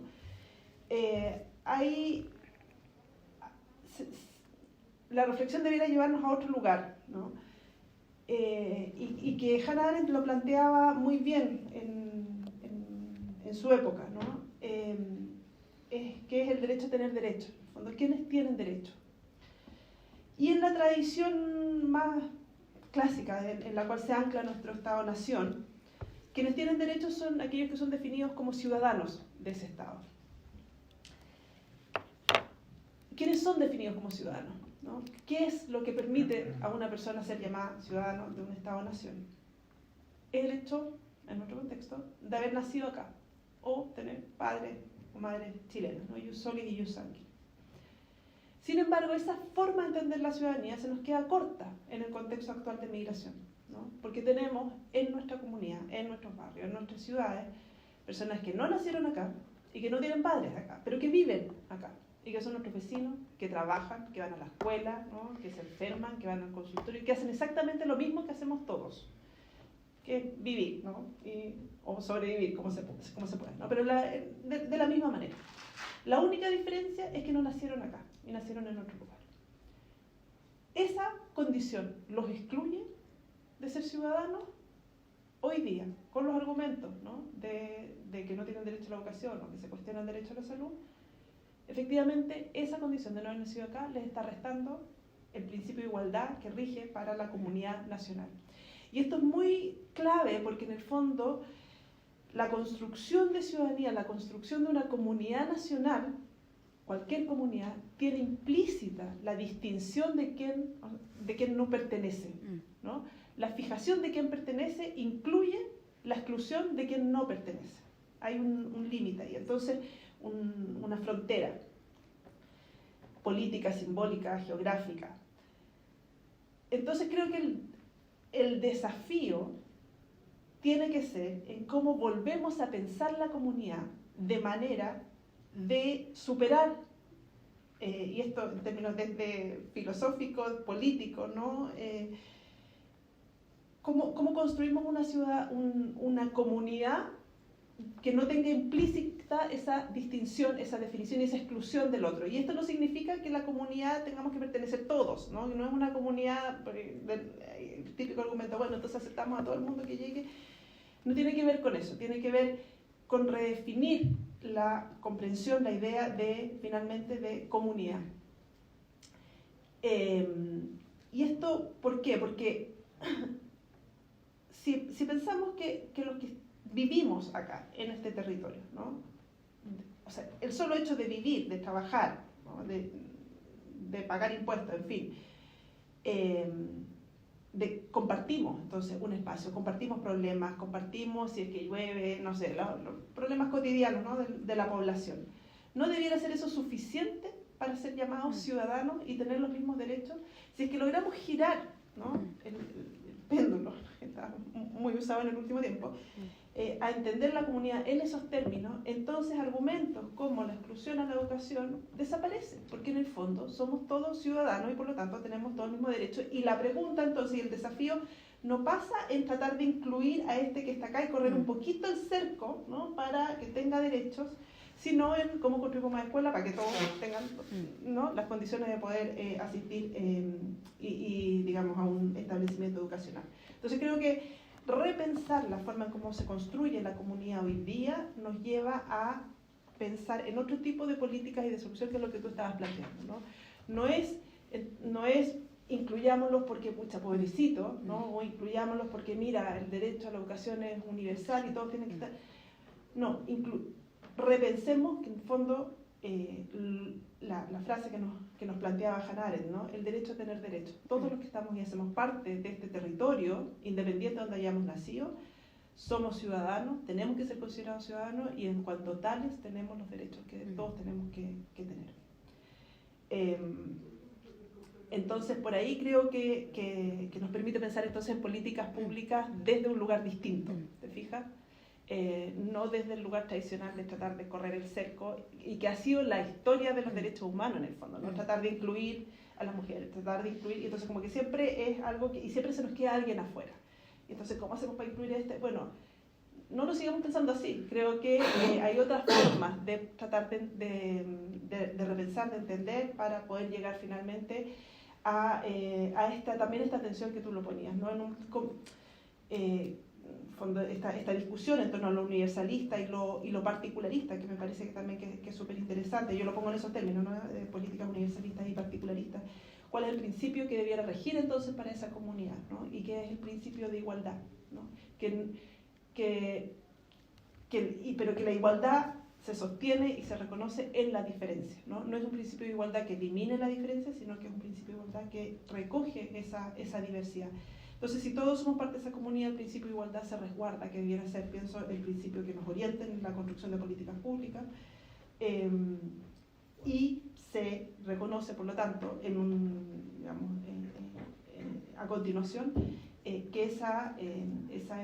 La reflexión debiera llevarnos a otro lugar, ¿no? Y que Hannah Arendt lo planteaba muy bien en su época, ¿no? Que es el derecho a tener derecho. En el fondo, ¿quiénes tienen derecho? Y en la tradición más clásica en la cual se ancla nuestro Estado-Nación, quienes tienen derechos son aquellos que son definidos como ciudadanos de ese Estado. ¿Quiénes son definidos como ciudadanos? ¿No? ¿Qué es lo que permite a una persona ser llamada ciudadano de un Estado-Nación? El hecho, en nuestro contexto, de haber nacido acá o tener padres o madres chilenos, ¿no? Ius soli y ius sanguinis. Sin embargo, esa forma de entender la ciudadanía se nos queda corta en el contexto actual de migración, ¿no? Porque tenemos en nuestra comunidad, en nuestros barrios, en nuestras ciudades, personas que no nacieron acá y que no tienen padres acá, pero que viven acá y que son nuestros vecinos, que trabajan, que van a la escuela, ¿no? Que se enferman, que van al consultorio y que hacen exactamente lo mismo que hacemos todos, que es vivir, ¿no? O sobrevivir como se puede, ¿no? Pero de la misma manera. La única diferencia es que no nacieron acá y nacieron en otro lugar. Esa condición los excluye de ser ciudadanos hoy día, con los argumentos, ¿no? de que no tienen derecho a la educación o que se cuestiona el derecho a la salud. Efectivamente, esa condición de no haber nacido acá les está restando el principio de igualdad que rige para la comunidad nacional. Y esto es muy clave porque en el fondo la construcción de ciudadanía, la construcción de una comunidad nacional, cualquier comunidad, tiene implícita la distinción de quién no pertenece, ¿no? La fijación de quién pertenece incluye la exclusión de quién no pertenece. Hay un límite ahí, entonces una frontera política, simbólica, geográfica. Entonces creo que el desafío tiene que ser en cómo volvemos a pensar la comunidad de manera de superar, y esto en términos desde filosóficos, políticos, ¿no? ¿Cómo construimos una ciudad, una comunidad que no tenga implícita esa distinción, esa definición y esa exclusión del otro? Y esto no significa que la comunidad tengamos que pertenecer todos, ¿no? No es una comunidad, el típico argumento, bueno, entonces aceptamos a todo el mundo que llegue. No tiene que ver con eso, tiene que ver con redefinir la comprensión, la idea de, finalmente, de comunidad. ¿Y esto por qué? Porque si pensamos que los que vivimos acá, en este territorio, ¿no? O sea, el solo hecho de vivir, de trabajar, ¿no? de pagar impuestos, en fin, compartimos entonces un espacio, compartimos problemas, compartimos si es que llueve, no sé, los problemas cotidianos, ¿no? de la población. ¿No debiera ser eso suficiente para ser llamados ciudadanos y tener los mismos derechos? Si es que logramos girar, ¿no? el péndulo, que está muy usado en el último tiempo, a entender la comunidad en esos términos, entonces argumentos como la exclusión a la educación desaparecen, porque en el fondo somos todos ciudadanos y por lo tanto tenemos todos el mismo derecho. Y la pregunta entonces, y el desafío, no pasa en tratar de incluir a este que está acá y correr un poquito el cerco, ¿no? Para que tenga derechos, sino en cómo construimos más escuelas para que todos tengan, ¿no? las condiciones de poder asistir digamos, a un establecimiento educacional. Entonces creo que repensar la forma en cómo se construye la comunidad hoy día nos lleva a pensar en otro tipo de políticas y de solución, que es lo que tú estabas planteando, ¿no? No es incluyámoslos porque, pucha, pobrecito, ¿no? O incluyámoslos porque, mira, el derecho a la educación es universal y todos tienen que estar. No, repensemos que en el fondo la frase que nos planteaba Hannah Arendt, ¿no? El derecho a tener derechos. Todos los que estamos y hacemos parte de este territorio, independiente de donde hayamos nacido, somos ciudadanos, tenemos que ser considerados ciudadanos y en cuanto tales tenemos los derechos que todos tenemos que tener. Entonces, por ahí creo que nos permite pensar entonces en políticas públicas desde un lugar distinto, ¿te fijas? No desde el lugar tradicional de tratar de correr el cerco, y que ha sido la historia de los derechos humanos en el fondo, ¿no? Tratar de incluir a las mujeres, tratar de incluir, y entonces como que siempre es algo y siempre se nos queda alguien afuera. Y entonces, ¿cómo hacemos para incluir este? Bueno, no lo sigamos pensando así, creo que hay otras formas de tratar de repensar, de entender, para poder llegar finalmente a esta tensión que tú lo ponías, ¿no? Esta discusión en torno a lo universalista y lo particularista, que me parece que también que es súper interesante. Yo lo pongo en esos términos, ¿no? De políticas universalistas y particularistas. cuál es el principio que debiera regir entonces para esa comunidad, ¿no? Y que es el principio de igualdad, ¿no? Pero que la igualdad se sostiene y se reconoce en la diferencia, ¿no? No es un principio de igualdad que elimine la diferencia, sino que es un principio de igualdad que recoge esa diversidad. Entonces, si todos somos parte de esa comunidad, el principio de igualdad se resguarda, que debiera ser, pienso, el principio que nos oriente en la construcción de políticas públicas, y se reconoce, por lo tanto, a continuación, que esa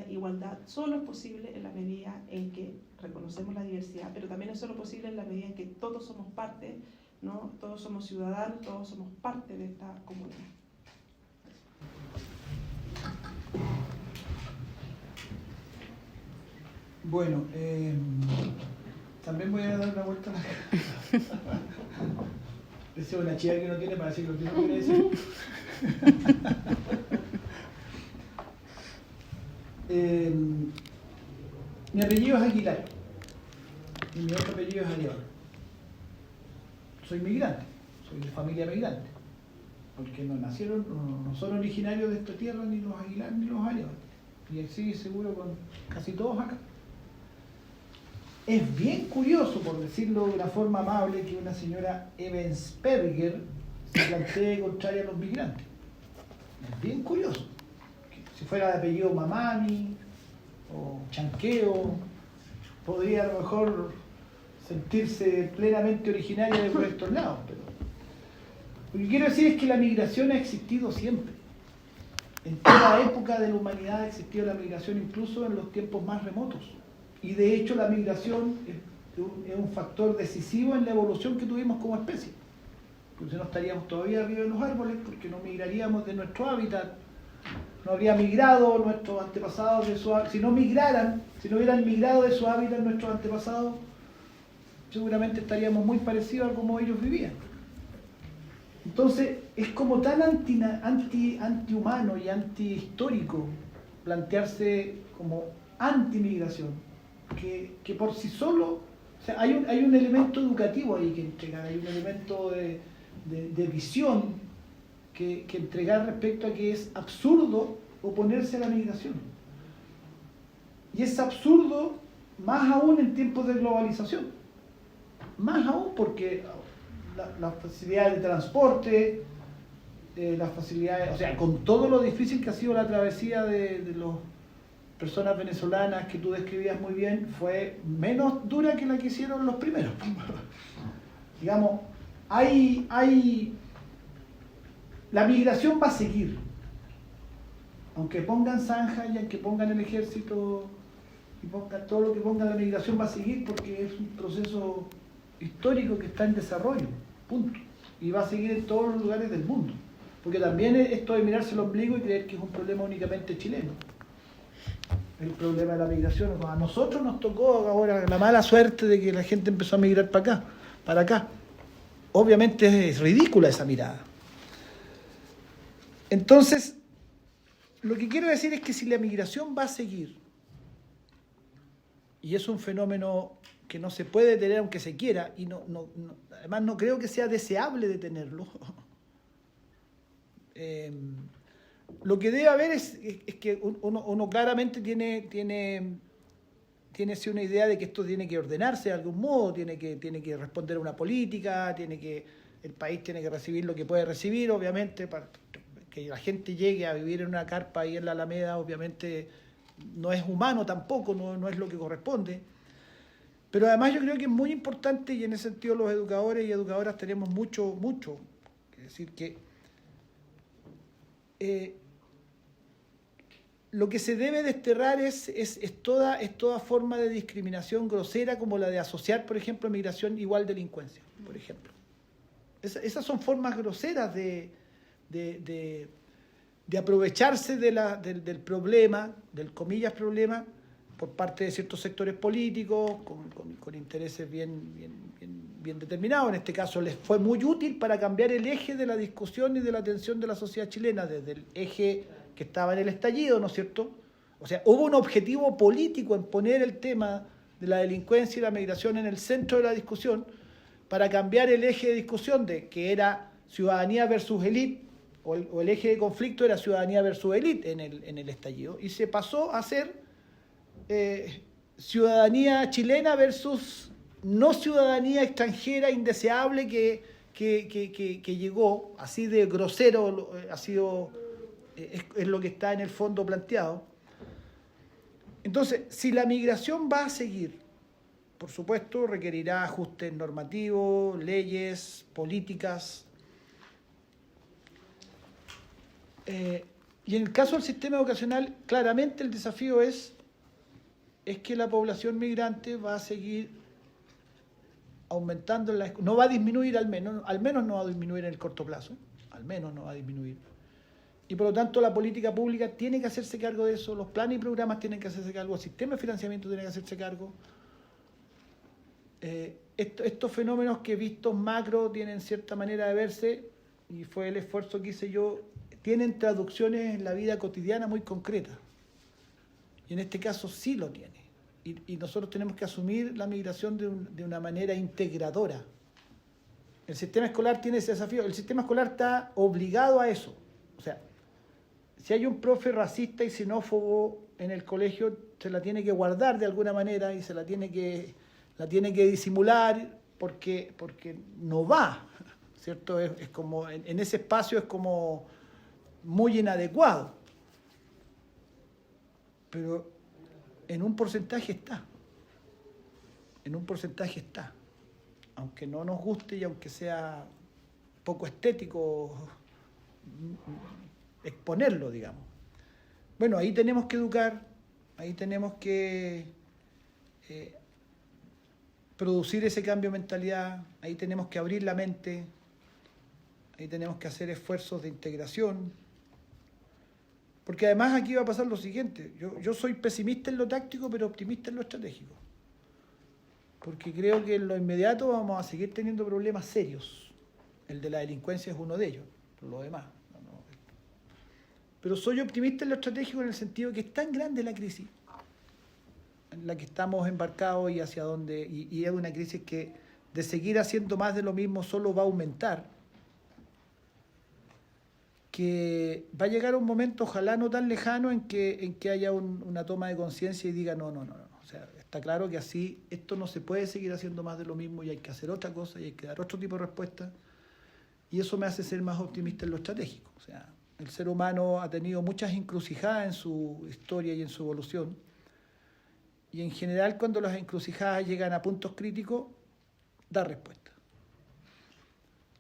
igualdad solo es posible en la medida en que reconocemos la diversidad, pero también es solo posible en la medida en que todos somos parte, ¿no? Todos somos ciudadanos, todos somos parte de esta comunidad. Bueno, también voy a dar una vuelta a la cara. Esa es una chica que no tiene para decir lo que no quiere decir. Mi apellido es Aguilar y mi otro apellido es Arevalo. Soy migrante, soy de familia migrante, porque no son originarios de esta tierra ni los Aguilar ni los Arevalo, y así seguro con casi todos acá. Es bien curioso, por decirlo de una forma amable, que una señora Ebensperger se plantee contraria a los migrantes. Es bien curioso. Si fuera de apellido Mamani o Chanqueo, podría a lo mejor sentirse plenamente originaria de por estos lados. Pero lo que quiero decir es que la migración ha existido siempre. En toda época de la humanidad ha existido la migración, incluso en los tiempos más remotos. Y de hecho la migración es un factor decisivo en la evolución que tuvimos como especie. Porque si no estaríamos todavía arriba de los árboles, porque no migraríamos de nuestro hábitat. No habría migrado nuestros antepasados de su hábitat. Si no hubieran migrado de su hábitat nuestros antepasados, seguramente estaríamos muy parecidos a como ellos vivían. Entonces, es como tan antihumano y antihistórico plantearse como antimigración, que por sí solo, o sea, hay un elemento educativo ahí que entregar, hay un elemento de visión que entregar respecto a que es absurdo oponerse a la migración. Y es absurdo más aún en tiempos de globalización. Más aún porque las facilidades de transporte, las facilidades, o sea, con todo lo difícil que ha sido la travesía de las personas venezolanas que tú describías muy bien, fue menos dura que la que hicieron los primeros. Digamos, la migración va a seguir, aunque pongan zanjas y aunque pongan el ejército y pongan todo lo que pongan, la migración va a seguir porque es un proceso histórico que está en desarrollo, punto, y va a seguir en todos los lugares del mundo, porque también esto de mirarse el ombligo y creer que es un problema únicamente chileno, el problema de la migración. A nosotros nos tocó ahora la mala suerte de que la gente empezó a migrar para acá. Obviamente es ridícula esa mirada. Entonces, lo que quiero decir es que si la migración va a seguir, y es un fenómeno que no se puede detener aunque se quiera, y además no creo que sea deseable detenerlo, lo que debe haber es que uno claramente tiene una idea de que esto tiene que ordenarse de algún modo, tiene que responder a una política, el país tiene que recibir lo que puede recibir, obviamente, para que la gente llegue a vivir en una carpa ahí en la Alameda, obviamente no es humano tampoco, no es lo que corresponde. Pero además yo creo que es muy importante, y en ese sentido los educadores y educadoras tenemos mucho que decir, que lo que se debe desterrar es toda forma de discriminación grosera, como la de asociar, por ejemplo, migración igual delincuencia, por ejemplo. Esas son formas groseras de aprovecharse del problema, del comillas problema, por parte de ciertos sectores políticos, con intereses bien determinados. En este caso les fue muy útil para cambiar el eje de la discusión y de la atención de la sociedad chilena, desde el eje que estaba en el estallido, ¿no es cierto? O sea, hubo un objetivo político en poner el tema de la delincuencia y la migración en el centro de la discusión, para cambiar el eje de discusión que era ciudadanía versus élite, o el eje de conflicto era ciudadanía versus élite en el estallido, y se pasó a ser ciudadanía chilena versus no ciudadanía extranjera indeseable que llegó, así de grosero ha sido, es lo que está en el fondo planteado. Entonces, si la migración va a seguir, por supuesto, requerirá ajustes normativos, leyes, políticas. Y en el caso del sistema educacional, claramente el desafío es que la población migrante va a seguir aumentando, no va a disminuir al menos no va a disminuir en el corto plazo, al menos no va a disminuir. Y por lo tanto la política pública tiene que hacerse cargo de eso, los planes y programas tienen que hacerse cargo, el sistema de financiamiento tiene que hacerse cargo. Estos fenómenos que vistos macro tienen cierta manera de verse, y fue el esfuerzo que hice yo, tienen traducciones en la vida cotidiana muy concretas. Y en este caso sí lo tiene. Y nosotros tenemos que asumir la migración de una manera integradora. El sistema escolar tiene ese desafío. El sistema escolar está obligado a eso. O sea, si hay un profe racista y xenófobo en el colegio, se la tiene que guardar de alguna manera y la tiene que disimular porque no va, ¿cierto? Es como, en ese espacio es como muy inadecuado. Pero en un porcentaje está. Aunque no nos guste y aunque sea poco estético exponerlo, digamos. Bueno, ahí tenemos que educar, ahí tenemos que producir ese cambio de mentalidad, ahí tenemos que abrir la mente, ahí tenemos que hacer esfuerzos de integración. Porque además aquí va a pasar lo siguiente, yo soy pesimista en lo táctico, pero optimista en lo estratégico. Porque creo que en lo inmediato vamos a seguir teniendo problemas serios. El de la delincuencia es uno de ellos, por lo demás. Pero soy optimista en lo estratégico en el sentido que es tan grande la crisis en la que estamos embarcados y hacia dónde, y es una crisis que de seguir haciendo más de lo mismo solo va a aumentar, que va a llegar un momento, ojalá no tan lejano, en que haya una toma de conciencia y diga no. O sea, está claro que así esto no se puede seguir haciendo más de lo mismo y hay que hacer otra cosa y hay que dar otro tipo de respuesta, y eso me hace ser más optimista en lo estratégico. O sea, el ser humano ha tenido muchas encrucijadas en su historia y en su evolución, y en general cuando las encrucijadas llegan a puntos críticos, da respuesta.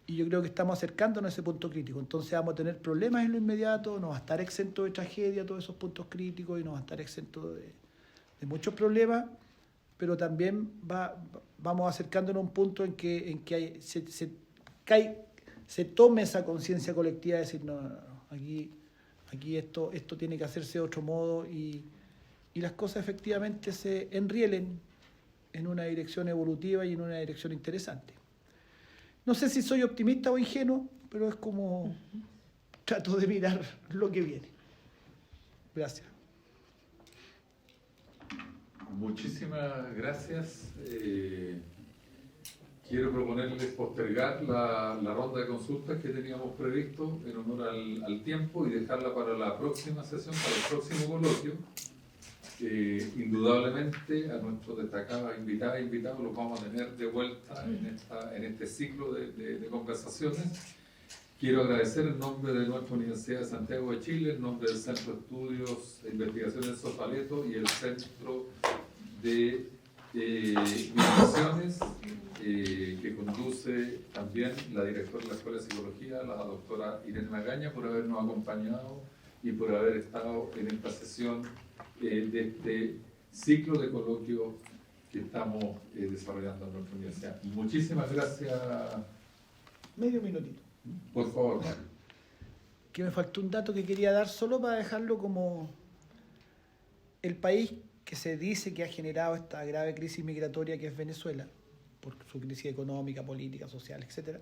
Y yo creo que estamos acercándonos a ese punto crítico. Entonces vamos a tener problemas en lo inmediato, no va a estar exento de tragedia todos esos puntos críticos y no va a estar exento de muchos problemas, pero también vamos acercándonos a un punto en que se tome esa conciencia colectiva de decir no, aquí esto tiene que hacerse de otro modo y las cosas efectivamente se enrielen en una dirección evolutiva y en una dirección interesante. No sé si soy optimista o ingenuo, pero es como trato de mirar lo que viene. Gracias. Muchísimas gracias. Quiero proponerles postergar la ronda de consultas que teníamos previsto en honor al tiempo y dejarla para la próxima sesión, para el próximo coloquio. Indudablemente a nuestros destacados invitados los vamos a tener de vuelta en este ciclo de conversaciones. Quiero agradecer en nombre de nuestra Universidad de Santiago de Chile, en nombre del Centro de Estudios e Investigaciones Sofaleto y el Centro de Migraciones, que conduce también la directora de la Escuela de Psicología, la doctora Irene Magaña, por habernos acompañado y por haber estado en esta sesión de este ciclo de coloquio que estamos desarrollando en nuestra universidad. Muchísimas gracias. Medio minutito. Por favor. Que me faltó un dato que quería dar solo para dejarlo como el país que se dice que ha generado esta grave crisis migratoria que es Venezuela, por su crisis económica, política, social, etc.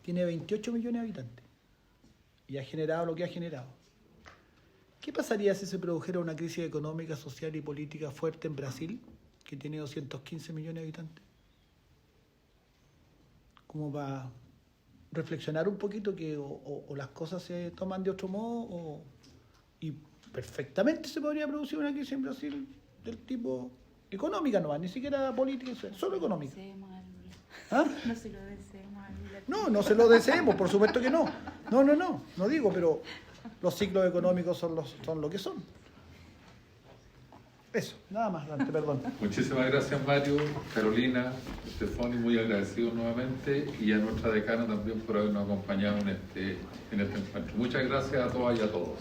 Tiene 28 millones de habitantes y ha generado lo que ha generado. ¿Qué pasaría si se produjera una crisis económica, social y política fuerte en Brasil, que tiene 215 millones de habitantes? ¿Cómo va reflexionar un poquito que o las cosas se toman de otro modo y perfectamente se podría producir una crisis en Brasil del tipo económica, no, ni siquiera política, solo económica. ¿Ah? No se lo deseemos a Lula. No se lo deseemos, por supuesto que no. No digo, pero los ciclos económicos son lo que son. Eso, nada más, Dante, perdón. Muchísimas gracias, Mario, Carolina, Stefani, muy agradecido nuevamente, y a nuestra decana también por habernos acompañado en este encuentro. Muchas gracias a todas y a todos.